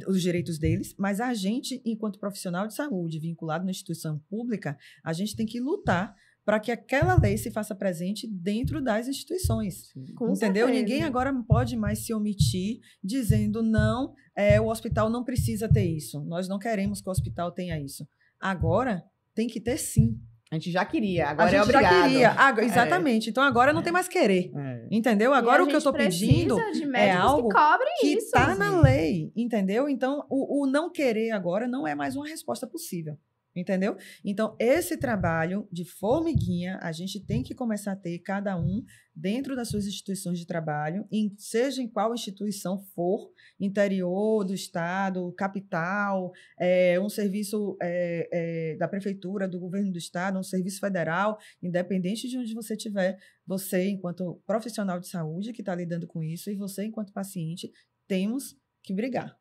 os direitos deles, mas a gente, enquanto profissional de saúde, vinculado na instituição pública, a gente tem que lutar para que aquela lei se faça presente dentro das instituições. Entendeu? Ninguém agora pode mais se omitir dizendo, não, o hospital não precisa ter isso, nós não queremos que o hospital tenha isso. Agora, tem que ter sim. A gente já queria, agora é obrigado. Já queria. Exatamente. Então, agora não tem mais querer. Entendeu? Agora o que eu estou pedindo é algo que está na lei. Entendeu? Então, o não querer agora não é mais uma resposta possível. Entendeu? Então, esse trabalho de formiguinha, a gente tem que começar a ter cada um dentro das suas instituições de trabalho, seja em qual instituição for, interior do estado, capital, um serviço da prefeitura, do governo do estado, um serviço federal, independente de onde você estiver, você, enquanto profissional de saúde que está lidando com isso, e você, enquanto paciente, temos que brigar.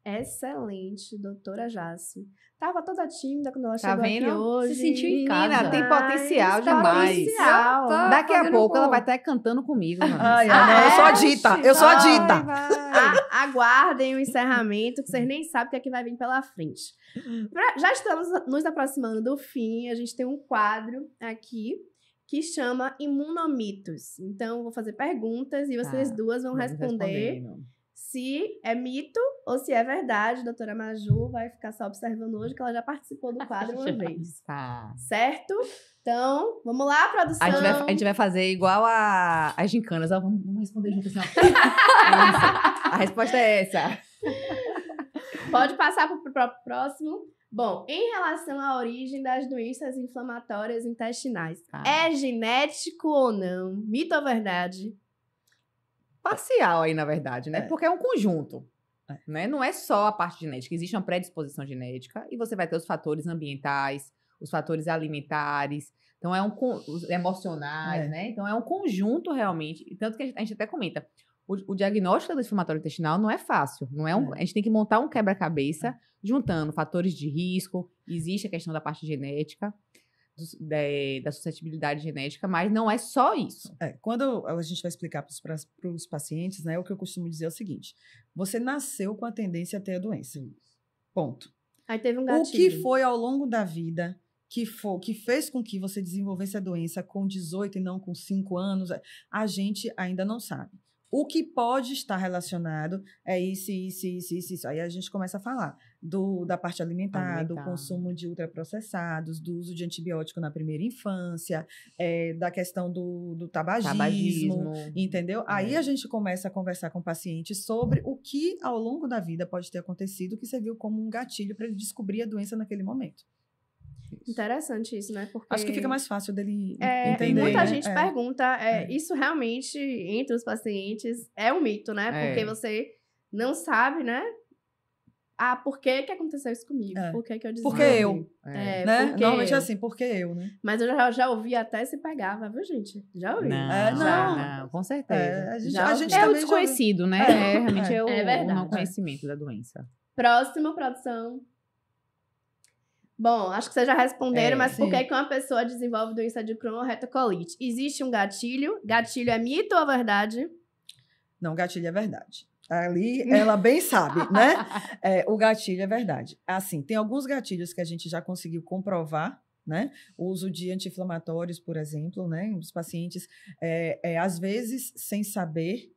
Excelente, doutora Jaci. Tava toda tímida quando ela chegou aqui hoje. Se sentiu em casa. Tem potencial demais. Daqui a pouco ela vai estar cantando comigo. Eu sou a Dita. Eu sou a Dita. aguardem o encerramento, que vocês nem sabem o que é que vai vir pela frente. Já estamos nos aproximando do fim. A gente tem um quadro aqui que chama Imunomitos. Então, eu vou fazer perguntas e vocês duas vão responder se é mito ou se é verdade. A doutora Maju vai ficar só observando hoje, que ela já participou do quadro uma vez. Tá. Certo? Então, vamos lá, produção. A gente vai fazer igual as gincanas. Ó, vamos responder junto assim, ó. A resposta é essa. Pode passar para o próximo. Bom, em relação à origem das doenças inflamatórias intestinais, é genético ou não? Mito ou verdade? Parcial aí, na verdade, né? Porque é um conjunto. Né? Não é só a parte genética. Existe uma predisposição genética e você vai ter os fatores ambientais, os fatores alimentares, então os emocionais, né? Então é um conjunto realmente. Tanto que a gente até comenta, o diagnóstico do inflamatório intestinal não é fácil. Não é a gente tem que montar um quebra-cabeça juntando fatores de risco, existe a questão da parte genética, da suscetibilidade genética, mas não é só isso. Quando a gente vai explicar para os pacientes, né, o que eu costumo dizer é o seguinte: você nasceu com a tendência a ter a doença. Ponto. Aí teve um gatilho. O que foi ao longo da vida que fez com que você desenvolvesse a doença com 18 e não com 5 anos, a gente ainda não sabe. O que pode estar relacionado é isso. Aí a gente começa a falar da parte alimentar, do consumo de ultraprocessados, do uso de antibiótico na primeira infância, da questão do tabagismo, entendeu? Aí a gente começa a conversar com o paciente sobre o que ao longo da vida pode ter acontecido que serviu como um gatilho para ele descobrir a doença naquele momento. Interessante isso, né? Porque acho que fica mais fácil dele entender. Muita gente pergunta, isso realmente, entre os pacientes, é um mito, né? Porque você não sabe, né? Por que aconteceu isso comigo? Por que eu desenvolvi? Porque eu. Né? Porque normalmente é assim, porque eu, né? Mas eu já ouvi até se pegava, viu, gente? Já ouvi. Não, com certeza. A gente é o desconhecido, né? Realmente é o não conhecimento da doença. Próxima produção. Bom, acho que vocês já responderam, mas por que uma pessoa desenvolve doença de Crohn ou retocolite? Existe um gatilho? Gatilho é mito ou verdade? Não, gatilho é verdade. Ali, ela bem sabe, né? O gatilho é verdade. Assim, tem alguns gatilhos que a gente já conseguiu comprovar, né? O uso de anti-inflamatórios, por exemplo, né? Os pacientes, às vezes, sem saber,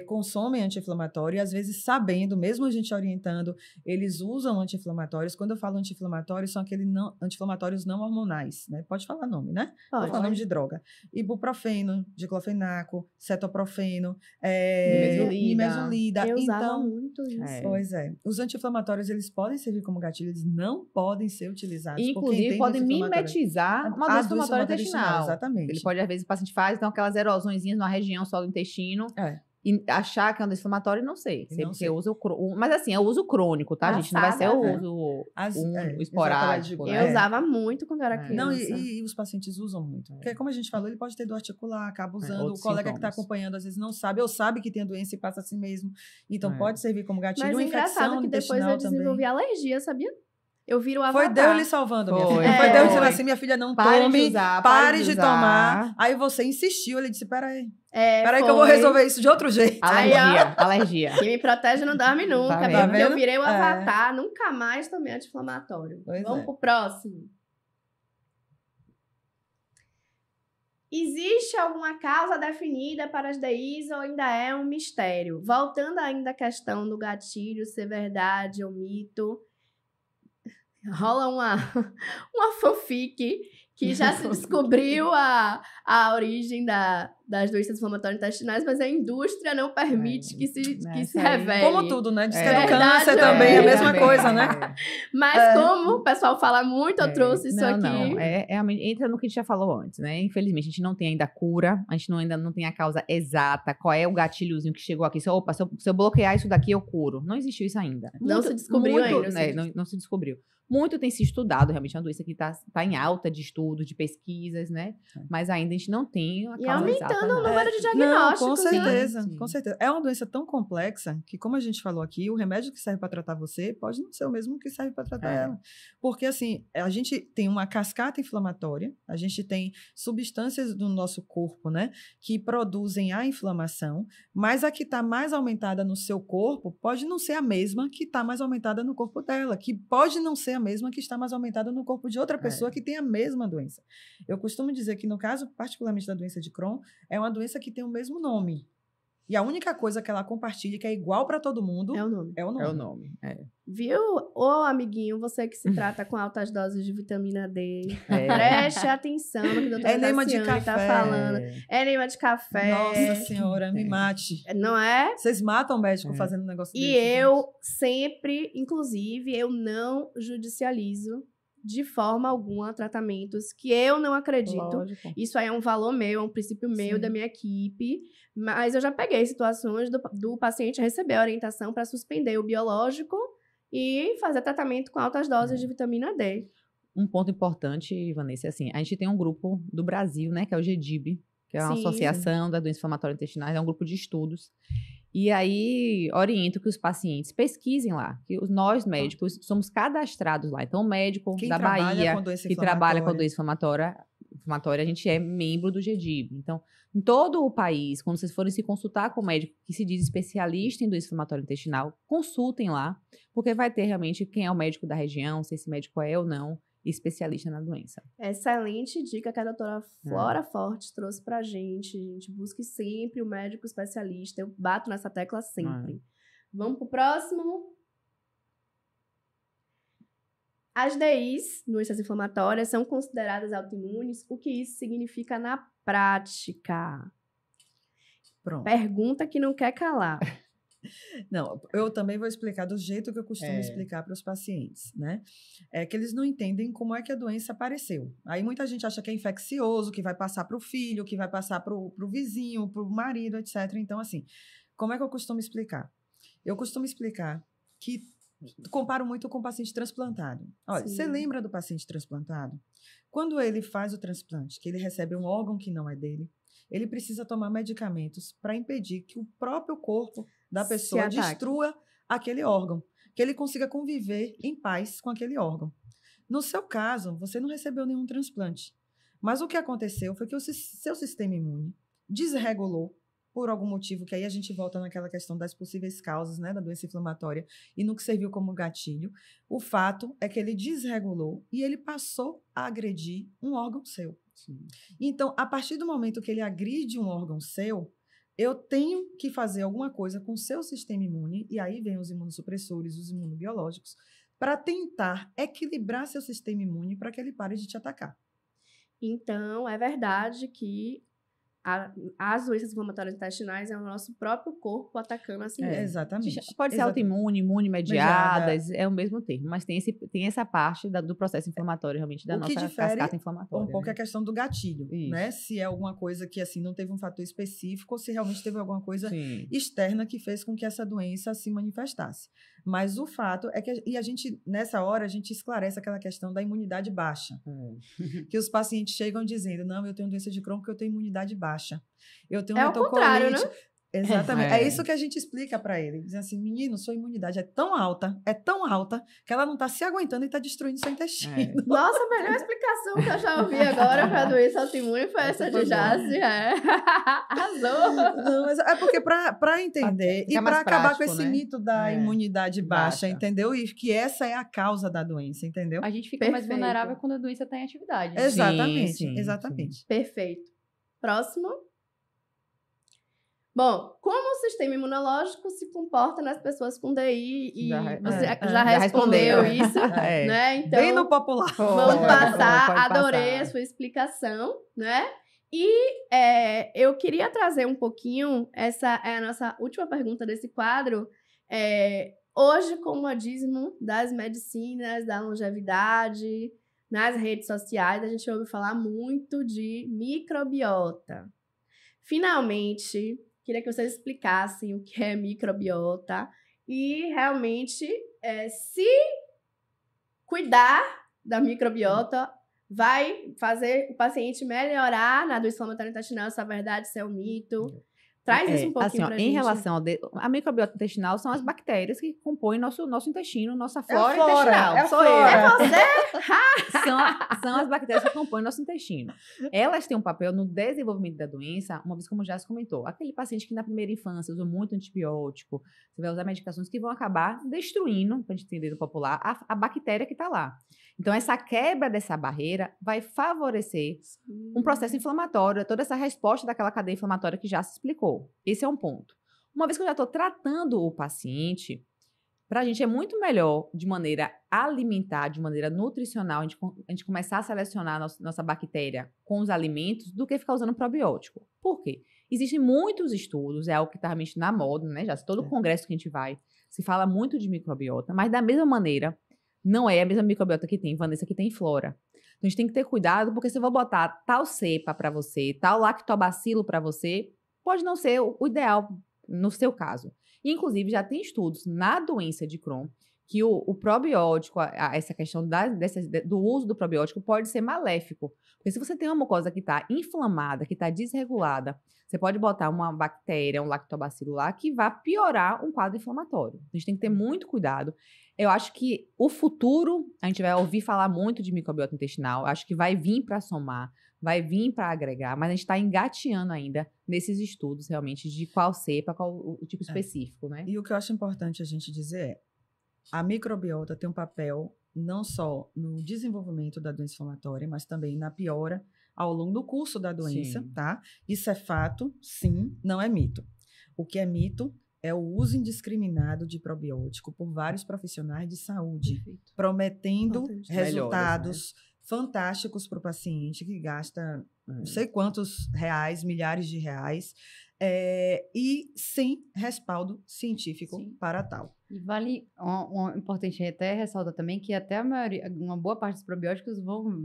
consomem anti-inflamatório e, às vezes, sabendo, mesmo a gente orientando, eles usam anti-inflamatórios. Quando eu falo anti-inflamatórios, são aqueles anti-inflamatórios não hormonais, né? Pode falar nome, né? Pode falar nome de droga. Ibuprofeno, diclofenaco, cetoprofeno, nimesulida. Eu usava muito isso. Pois é. Os anti-inflamatórios, eles podem servir como gatilho, eles não podem ser utilizados. Inclusive, podem mimetizar uma doença inflamatória intestinal. Exatamente. Ele pode, às vezes, o paciente faz, então, aquelas erosõezinhas na região só do intestino. E achar que é um inflamatório, não sei. Porque usa mas assim, é o uso crônico, tá, gente? Não vai ser o uso esporádico. Eu usava muito quando era criança. Não, e os pacientes usam muito. Porque, como a gente falou, ele pode ter dor articular, acaba usando. O colega que está acompanhando, às vezes, não sabe, ou sabe que tem a doença e passa assim mesmo. Então, pode servir como gatilho. Mas uma engraçado que depois eu desenvolvi alergia, sabia? Eu viro o avatar. Foi Deus lhe salvando, minha filha. Foi Deus dizendo assim, minha filha, não tome, pare de tomar. Aí você insistiu, ele disse, peraí. Peraí que eu vou resolver isso de outro jeito. Alergia. Quem me protege não dorme nunca. Porque eu virei o avatar, nunca mais tomei anti-inflamatório. Vamos pro próximo. Existe alguma causa definida para as DIs ou ainda é um mistério? Voltando ainda à questão do gatilho, ser verdade ou mito, rola uma fanfic que já se descobriu a origem das doenças inflamatórias intestinais, mas a indústria não permite que se revele. Como tudo, né? Diz que é do câncer também, é a mesma coisa, né? Mas como o pessoal fala muito, eu trouxe isso aqui. Não. Entra no que a gente já falou antes, né? Infelizmente, a gente não tem ainda a cura, a gente ainda não tem a causa exata, qual é o gatilhozinho que chegou aqui. Se eu bloquear isso daqui, eu curo. Não existiu isso ainda. Não se descobriu ainda. Não se descobriu. Muito tem se estudado, realmente é uma doença que está em alta de estudo. estudos, de pesquisas, né? Mas ainda a gente não tem a E causa exata, aumentando o não. número de Não, diagnósticos. com certeza, Sim. com certeza. É uma doença tão complexa que, como a gente falou aqui, o remédio que serve para tratar você pode não ser o mesmo que serve para tratar ela. Porque, assim, a gente tem uma cascata inflamatória, a gente tem substâncias do nosso corpo, né, que produzem a inflamação, mas a que está mais aumentada no seu corpo pode não ser a mesma que está mais aumentada no corpo dela, que pode não ser a mesma que está mais aumentada no corpo de outra pessoa que tem a mesma doença. Eu costumo dizer que, no caso, particularmente da doença de Crohn, é uma doença que tem o mesmo nome. E a única coisa que ela compartilha, que é igual para todo mundo, É o nome. é o nome. É o nome. Viu? Ô, amiguinho, você que se trata com altas doses de vitamina D, É. preste atenção no que a doutora Enema de Tassiane tá café. falando. Enema de café. Nossa senhora, me É. mate. Não é? Vocês matam o médico É. fazendo um negócio E desse, gente. eu sempre, inclusive, eu não judicializo de forma alguma tratamentos que eu não acredito. Lógico. Isso aí é um valor meu, é um princípio meu, Sim. da minha equipe. Mas eu já peguei situações do paciente receber a orientação para suspender o biológico e fazer tratamento com altas doses de vitamina D. Um ponto importante, Vanessa, é assim, a gente tem um grupo do Brasil, né, que é o GDIB, que é uma Sim. associação da doença inflamatória intestinal, é um grupo de estudos. E aí, oriento que os pacientes pesquisem lá, que nós médicos somos cadastrados lá. Então, o médico Quem da trabalha Bahia, com doença que trabalha com inflamatória. doença inflamatória, a gente é membro do GDIB. Então, em todo o país, quando vocês forem se consultar com o médico que se diz especialista em doença inflamatória intestinal, consultem lá, porque vai ter realmente quem é o médico da região, se esse médico é ou não especialista na doença. Excelente dica que a doutora Flora Forte trouxe pra gente. Gente, busque sempre o médico especialista. Eu bato nessa tecla sempre. Vamos pro próximo. As DIs, doenças inflamatórias, são consideradas autoimunes. O que isso significa na prática? Pronto. Pergunta que não quer calar. Não, eu também vou explicar do jeito que eu costumo explicar para os pacientes, né? É que eles não entendem como é que a doença apareceu. Aí muita gente acha que é infeccioso, que vai passar para o filho, que vai passar para o vizinho, para o marido, etc. Então, assim, como é que eu costumo explicar? Eu costumo explicar que comparo muito com o paciente transplantado. Olha, Sim. você lembra do paciente transplantado? Quando ele faz o transplante, que ele recebe um órgão que não é dele, ele precisa tomar medicamentos para impedir que o próprio corpo da Se pessoa ataque. destrua aquele órgão, que ele consiga conviver em paz com aquele órgão. No seu caso, você não recebeu nenhum transplante, mas o que aconteceu foi que o seu sistema imune desregulou por algum motivo, que aí a gente volta naquela questão das possíveis causas, né, da doença inflamatória e no que serviu como gatilho. O fato é que ele desregulou e ele passou a agredir um órgão seu. Sim. Então, a partir do momento que ele agride um órgão seu, eu tenho que fazer alguma coisa com o seu sistema imune, e aí vem os imunossupressores, os imunobiológicos, para tentar equilibrar seu sistema imune para que ele pare de te atacar. Então, é verdade que as doenças inflamatórias intestinais é o nosso próprio corpo atacando a si mesmo. Exatamente. Pode ser autoimune, imune mediadas, é o mesmo termo, mas tem essa parte do processo inflamatório, realmente, da O que nossa difere cascata inflamatória. Um pouco né? a questão do gatilho, Isso. né? Se é alguma coisa que, assim, não teve um fator específico ou se realmente teve alguma coisa Sim. externa que fez com que essa doença se manifestasse. Mas o fato é que, e a gente, nessa hora, a gente esclarece aquela questão da imunidade baixa. Que os pacientes chegam dizendo, não, eu tenho doença de Crohn porque eu tenho imunidade baixa. Eu tenho É o contrário, né? Exatamente. É. É isso que a gente explica para ele. Dizem assim, menino, sua imunidade é tão alta, que ela não está se aguentando e está destruindo seu intestino. Nossa, a melhor explicação que eu já ouvi agora para a doença autoimune foi essa foi de boa. Jace. Arrasou! Não, mas é porque para entender Fica e mais para acabar com prático, esse né? mito da É. imunidade baixa, Baixa. entendeu? E que essa é a causa da doença, entendeu? A gente fica mais Perfeito. vulnerável quando a doença está em atividade. né? Exatamente, sim, exatamente. Perfeito. Próximo. Bom, como o sistema imunológico se comporta nas pessoas com DI? E você já respondeu isso, É. né? Então, Bem no popular. vamos Pode passar. passar. Adorei a sua explicação, né? E eu queria trazer um pouquinho, essa é a nossa última pergunta desse quadro. Hoje, com o modismo das medicinas, da longevidade, nas redes sociais, a gente ouve falar muito de microbiota. Finalmente, queria que vocês explicassem o que é microbiota e realmente se cuidar da microbiota vai fazer o paciente melhorar na doença inflamatória intestinal, se é verdade, se é um mito. Traz isso um pouquinho assim, ó, pra em gente. relação a microbiota intestinal são as bactérias que compõem nosso intestino, nossa flora flora, intestinal. é a Sou flora. eu. São as bactérias que compõem nosso intestino. Elas têm um papel no desenvolvimento da doença, uma vez como o Jace comentou. Aquele paciente que na primeira infância usa muito antibiótico, você vai usar medicações que vão acabar destruindo, para a gente entender no popular, a bactéria que está lá. Então, essa quebra dessa barreira vai favorecer um processo inflamatório, toda essa resposta daquela cadeia inflamatória que já se explicou. Esse é um ponto. Uma vez que eu já estou tratando o paciente, para a gente é muito melhor, de maneira alimentar, de maneira nutricional, a gente começar a selecionar nossa bactéria com os alimentos do que ficar usando probiótico. Por quê? Existem muitos estudos, é algo que está realmente na moda, né? Já todo congresso que a gente vai, se fala muito de microbiota, mas da mesma maneira, não é a mesma microbiota que tem Vanessa, que tem flora. Então, a gente tem que ter cuidado, porque se eu vou botar tal cepa para você, tal lactobacilo para você, pode não ser o ideal no seu caso. Inclusive, já tem estudos na doença de Crohn que o probiótico, essa questão do uso do probiótico pode ser maléfico. Porque se você tem uma mucosa que está inflamada, que está desregulada, você pode botar uma bactéria, um lactobacilo lá, que vai piorar um quadro inflamatório. A gente tem que ter muito cuidado. Eu acho que o futuro, a gente vai ouvir falar muito de microbiota intestinal, acho que vai vir para somar, vai vir para agregar, mas a gente está engateando ainda nesses estudos realmente de qual cepa, qual o tipo específico, né? E o que eu acho importante a gente dizer é, a microbiota tem um papel não só no desenvolvimento da doença inflamatória, mas também na piora ao longo do curso da doença, Sim. tá? Isso é fato, sim, não é mito. O que é mito é o uso indiscriminado de probiótico por vários profissionais de saúde, Perfeito. prometendo Importante. resultados fantásticos para o paciente que gasta não sei quantos reais, milhares de reais, e sem respaldo científico Sim. para tal. E vale, importante até ressaltar também que até a maioria, uma boa parte dos probióticos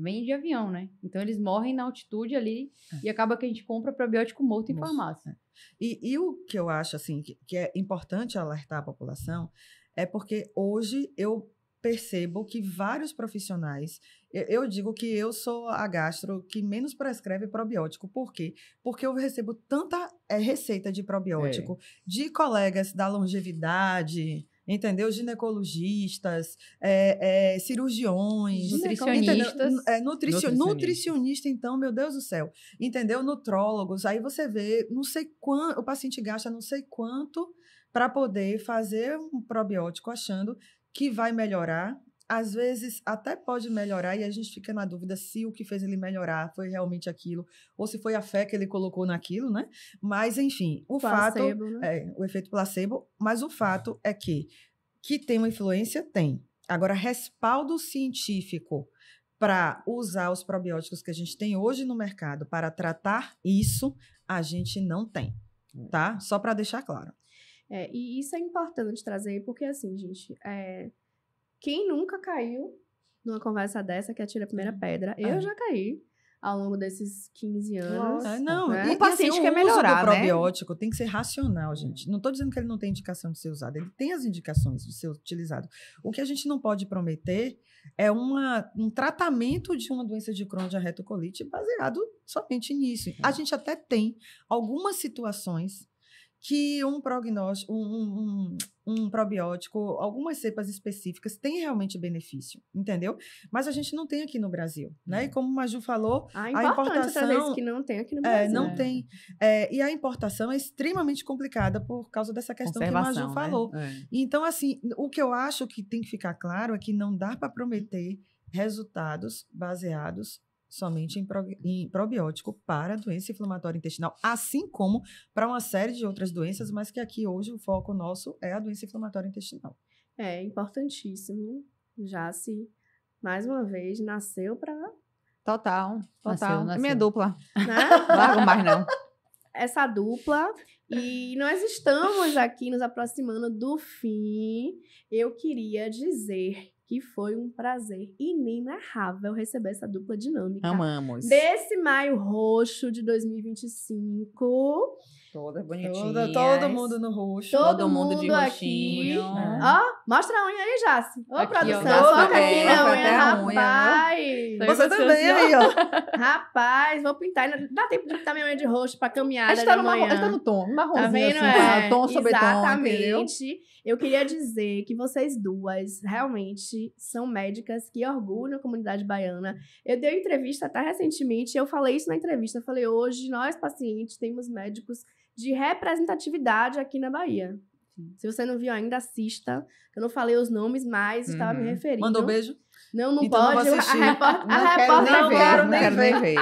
vem de avião, né? Então eles morrem na altitude ali e acaba que a gente compra probiótico morto em farmácia. E o que eu acho assim que é importante alertar a população é porque hoje eu percebo que vários profissionais, eu digo que eu sou a gastro que menos prescreve probiótico. Por quê? Porque eu recebo tanta receita de probiótico de colegas da longevidade, entendeu? Ginecologistas, cirurgiões, Nutricionistas. Nutricionista, então, meu Deus do céu, entendeu? Nutrólogos, aí você vê, não sei quanto, o paciente gasta não sei quanto para poder fazer um probiótico achando que vai melhorar. Às vezes até pode melhorar e a gente fica na dúvida se o que fez ele melhorar foi realmente aquilo ou se foi a fé que ele colocou naquilo, né? Mas, enfim, Placebo, fato né? o efeito placebo, mas o fato é que tem uma influência, tem. Agora, respaldo científico para usar os probióticos que a gente tem hoje no mercado para tratar isso, a gente não tem, tá? Só para deixar claro. E isso é importante trazer, porque assim, gente, quem nunca caiu numa conversa dessa que atira a primeira pedra? Eu já caí ao longo desses 15 anos. Não, né? e O paciente assim, quer melhorar, o uso do né? probiótico tem que ser racional, gente. Não estou dizendo que ele não tem indicação de ser usado, ele tem as indicações de ser utilizado. O que a gente não pode prometer é um tratamento de uma doença de Crohn, de retocolite, baseado somente nisso. A gente até tem algumas situações que um prognóstico, um probiótico, algumas cepas específicas têm realmente benefício, entendeu? Mas a gente não tem aqui no Brasil, né? E como o Maju falou, A a importância trazer isso importação que não tem aqui no Brasil. não tem. E a importação é extremamente complicada por causa dessa questão que o Maju falou. Né? Então, assim, o que eu acho que tem que ficar claro é que não dá para prometer resultados baseados somente em probiótico para doença inflamatória intestinal, assim como para uma série de outras doenças, mas que aqui hoje o foco nosso é a doença inflamatória intestinal. É importantíssimo. Já se, mais uma vez, nasceu para... Total. Nasceu. É minha dupla. Né? Largo mais não. Essa dupla E nós estamos aqui nos aproximando do fim. Eu queria dizer que foi um prazer inenarrável receber essa dupla dinâmica. Amamos. Desse maio roxo de 2025. Toda bonitinha. Todo mundo no roxo. Todo mundo de mundo aqui. roxinho. Ó, mostra a unha aí, Jace. Ô, Aqui, produção, ó. foca aqui na Foca unha, até a unha, rapaz. Você também aí, ó. Rapaz, vou pintar. Dá tempo de pintar minha unha de roxo pra A caminhada gente tá da no manhã. marrom, a gente tá no tom, marronzinho Tá vendo? assim, tom sobre tom, entendeu? Exatamente. Eu queria dizer que vocês duas realmente são médicas que orgulham a comunidade baiana. Eu dei uma entrevista até recentemente, eu falei isso na entrevista. Eu falei, hoje nós, pacientes, temos médicos de representatividade aqui na Bahia. Se você não viu ainda, assista. Eu não falei os nomes, mas estava me referindo. Mandou beijo? Não Então não pode. vou A assistir. repórter nem ver, quero não nem quero nem ver.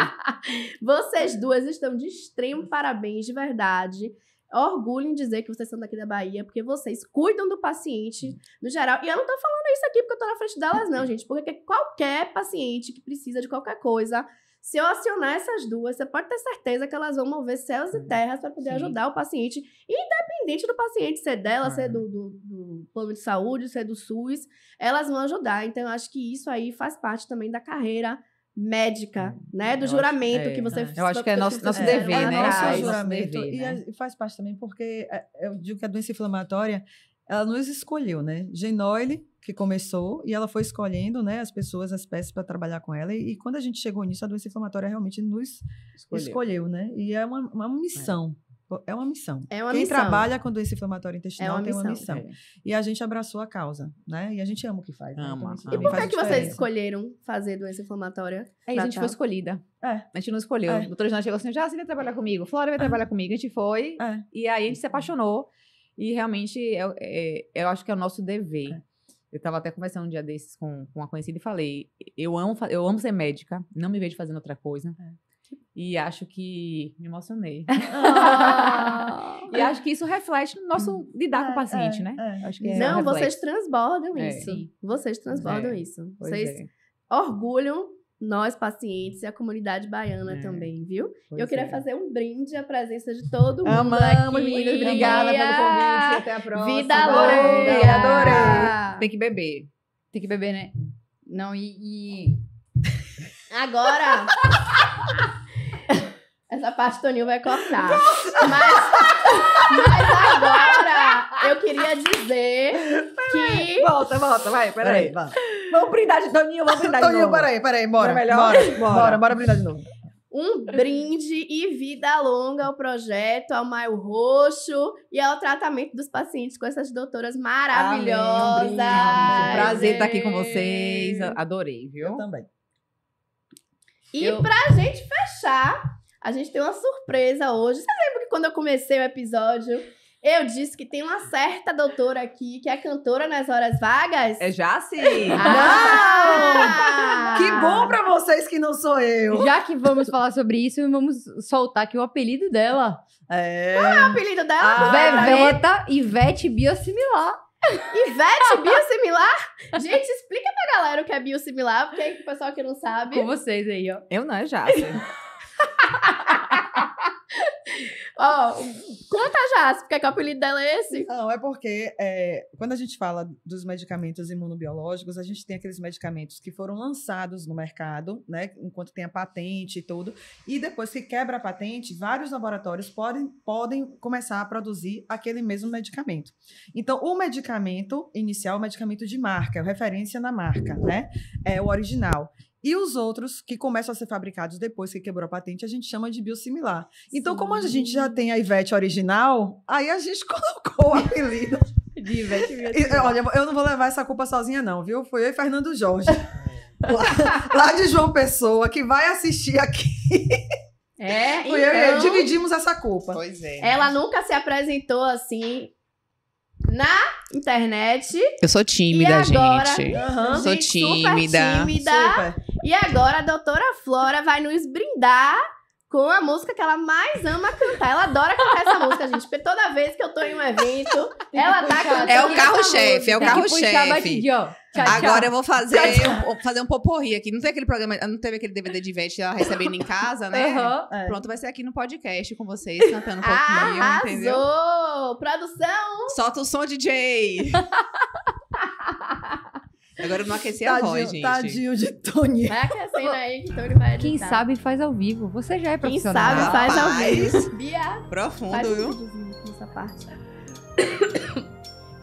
Vocês duas estão de extremo parabéns, de verdade. Orgulho em dizer que vocês são daqui da Bahia, porque vocês cuidam do paciente no geral. E eu não tô falando isso aqui porque eu tô na frente delas, não, gente. Porque qualquer paciente que precisa de qualquer coisa, se eu acionar essas duas, você pode ter certeza que elas vão mover céus e terras para poder ajudar o paciente, independente do paciente ser dela, ser do plano de saúde, ser do SUS, elas vão ajudar. Então, eu acho que isso aí faz parte também da carreira médica, né? Do juramento que você Eu acho que é nosso fizeram dever, lá né? atrás. Nosso Nosso juramento. dever, né? E faz parte também porque eu digo que a doença inflamatória, ela nos escolheu, né? Genoile, que começou, e ela foi escolhendo, né, as pessoas, as peças para trabalhar com ela. E quando a gente chegou nisso, a doença inflamatória realmente nos escolheu, né? E é uma missão. É uma missão. É uma Quem missão. trabalha com doença inflamatória intestinal tem uma missão. É. E a gente abraçou a causa, né? E a gente ama o que faz. Né? Ama, Então, isso ama. E também por faz que, que vocês diferença. escolheram fazer doença inflamatória? Aí a gente foi escolhida. É. A gente não escolheu. É. A doutora Jana chegou assim, já você vai trabalhar comigo, Flora vai trabalhar comigo. A gente foi, É. e aí a gente se apaixonou. E realmente, eu acho que é o nosso dever. É. Eu estava até conversando um dia desses com uma conhecida e falei, eu amo ser médica, não me vejo fazendo outra coisa. E acho que... Me emocionei. E acho que isso reflete no nosso lidar com o paciente, né? Acho que Não, reflete. vocês transbordam É. isso. Sim. Vocês transbordam É. isso. Pois Vocês é. orgulham nós, pacientes, e a comunidade baiana É. também, viu? Pois eu queria é. fazer um brinde à presença de todo mundo Amamos, aqui. meninas. Obrigada pelo convite. Até a próxima. Vida Adorei, longa. adorei. Tem que beber. Tem que beber, né? Não, e... Agora... Essa parte o Toninho vai cortar. Mas agora eu queria dizer que... Volta, vai, peraí. Vai. Vamos brindar de Toninho, vamos brindar de Toninho, novo. peraí, bora. Não é melhor? Bora brindar de novo. Um brinde e vida longa ao projeto, ao Maio Roxo e ao tratamento dos pacientes com essas doutoras maravilhosas. Amém, um brinde. Prazer estar aqui com vocês. Adorei, viu? Eu também. E pra gente fechar, a gente tem uma surpresa hoje. Você lembra que quando eu comecei o episódio, eu disse que tem uma certa doutora aqui que é cantora nas horas vagas? É Jace? Ah! Que bom pra vocês que não sou eu. Já que vamos falar sobre isso, vamos soltar aqui o apelido dela. É. Qual é o apelido dela? Veveta Ivete Biosimilar. Ivete Biosimilar? Gente, explica pra galera o que é biosimilar, porque aí o pessoal que não sabe. Com vocês aí, ó. Eu não, é Jace. Ó, conta já, porque que o apelido dela é esse? Não, é porque quando a gente fala dos medicamentos imunobiológicos, a gente tem aqueles medicamentos que foram lançados no mercado, né, enquanto tem a patente e tudo, e depois que quebra a patente, vários laboratórios podem começar a produzir aquele mesmo medicamento. Então, o medicamento inicial é o medicamento de marca, é referência na marca, né, é o original. E os outros que começam a ser fabricados depois que quebrou a patente, a gente chama de biosimilar. Então, como a gente já tem a Ivete original, aí a gente colocou o apelido De Ivete E, Biosimilar. olha, eu não vou levar essa culpa sozinha, não, viu? Foi eu e Fernando Jorge. lá de João Pessoa, que vai assistir aqui. É, Fui eu e ele, então, dividimos essa culpa. Pois é. ela nunca se apresentou assim na internet. Eu sou tímida, E agora? gente. Aham. Sou Gente, tímida. Super tímida. Super. E agora a doutora Flora vai nos brindar com a música que ela mais ama cantar. Ela adora cantar essa música, gente. Porque toda vez que eu tô em um evento, ela tá cantando É o essa carro-chefe, é o música. Tem que puxar a carro-chefe. batidinha, ó. Tchau, tchau. Agora eu vou fazer, um poporri aqui. Não tem aquele programa, não teve aquele DVD de Ivete ela recebendo em casa, né? Aham. É. Pronto, vai ser aqui no podcast com vocês, cantando um pouquinho, entendeu? Arrasou! Produção! Solta o som, DJ! Agora eu não aqueci a voz, gente. Tadinho de Tony. Vai aquecendo aí que Tony vai editar. Quem sabe faz ao vivo. Você já é Quem profissional. sabe faz ao Rapaz. vivo. Bia, faz Profundo, um viu? videozinho aqui nessa parte.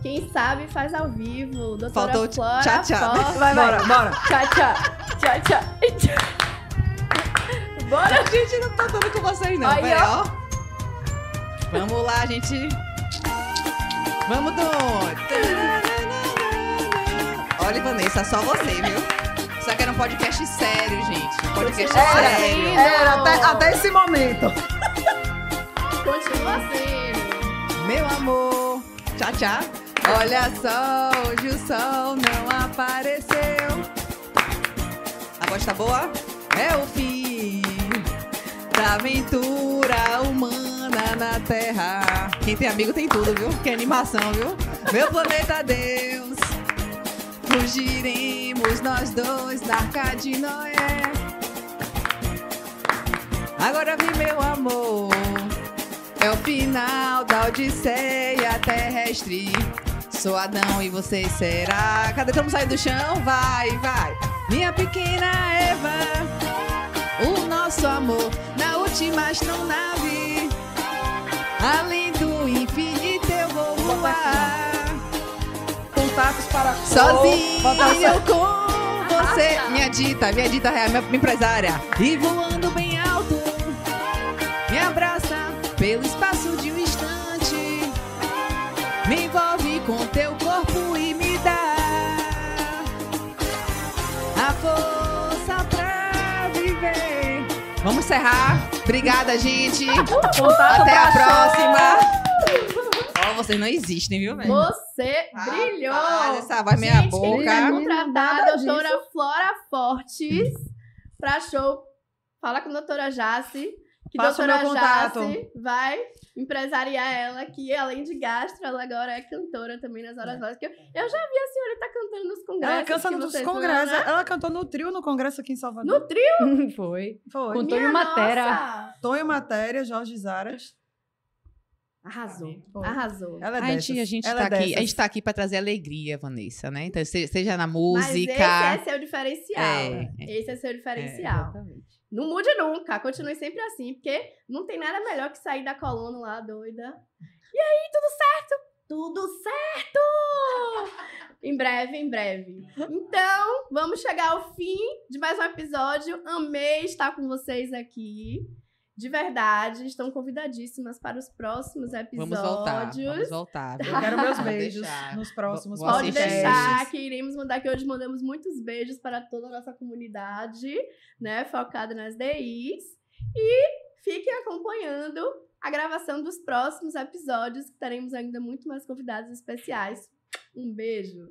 Quem sabe faz ao vivo. Doutora Faltou Flora tchau, tchau. Forte. Vai. Bora. Tchau, tchau. Bora. A gente não tá dando com vocês, não. Aí, Pera, ó. Vamos lá, gente. Vamos, Dom. Olha, Vanessa, só você, viu? Só que era um podcast sério, gente. Um podcast sério. Era até esse momento. Continua assim. Meu amor. Tchau, tchau. Olha só, hoje o sol não apareceu. A voz tá boa? É o fim da aventura humana na Terra. Quem tem amigo tem tudo, viu? Que animação, viu? Meu planeta Deus. Fugiremos nós dois da Arca de Noé. Agora vem meu amor. É o final da Odisseia terrestre. Sou Adão e você será. Cadê? Vamos sair do chão? Vai. Minha pequena Eva. O nosso amor na última astronave. Além do infinito eu vou voar. Contatos para Sozinho com você. Minha dita real, minha empresária. E voando bem alto. Me abraça pelo espaço de um instante. Me envolve com teu corpo e me dá a força pra viver. Vamos encerrar. Obrigada, gente. Até a próxima. Ó, vocês não existem, viu, velho? Você brilhou. Essa voz meia Gente, quem quiser boca. contratar Nada a doutora Flora Fortes pra show, fala com a doutora Jace. Que Passa o doutora meu contato. Jace vai empresariar ela, que além de gastro, ela agora é cantora também nas horas vagas. Eu já vi a senhorita cantando nos congressos. Ela canta que nos vocês congressos. foram, né? Ela cantou no trio no congresso aqui em Salvador. No trio? Foi. Foi. Com Minha Tonho Matera. nossa! Tonho Matéria, Jorge Zaras. Arrasou. Foi. Arrasou. Ela é A dessas. gente Ela tá é aqui, a dessas. gente tá aqui pra trazer alegria, Vanessa, né? Então, seja na Mas música. esse é seu diferencial. É. Esse é seu diferencial. Exatamente. Não mude nunca, continue sempre assim, porque não tem nada melhor que sair da coluna lá, doida. E aí, tudo certo? Tudo certo! Em breve. Então, vamos chegar ao fim de mais um episódio. Amei estar com vocês aqui. De verdade, estão convidadíssimas para os próximos episódios. Vamos voltar. Eu quero meus Vou beijos deixar. nos próximos Vou Pode assistir. deixar que iremos mandar, que hoje mandamos muitos beijos para toda a nossa comunidade, né, focada nas DIs. E fiquem acompanhando a gravação dos próximos episódios, que teremos ainda muito mais convidados especiais. Um beijo!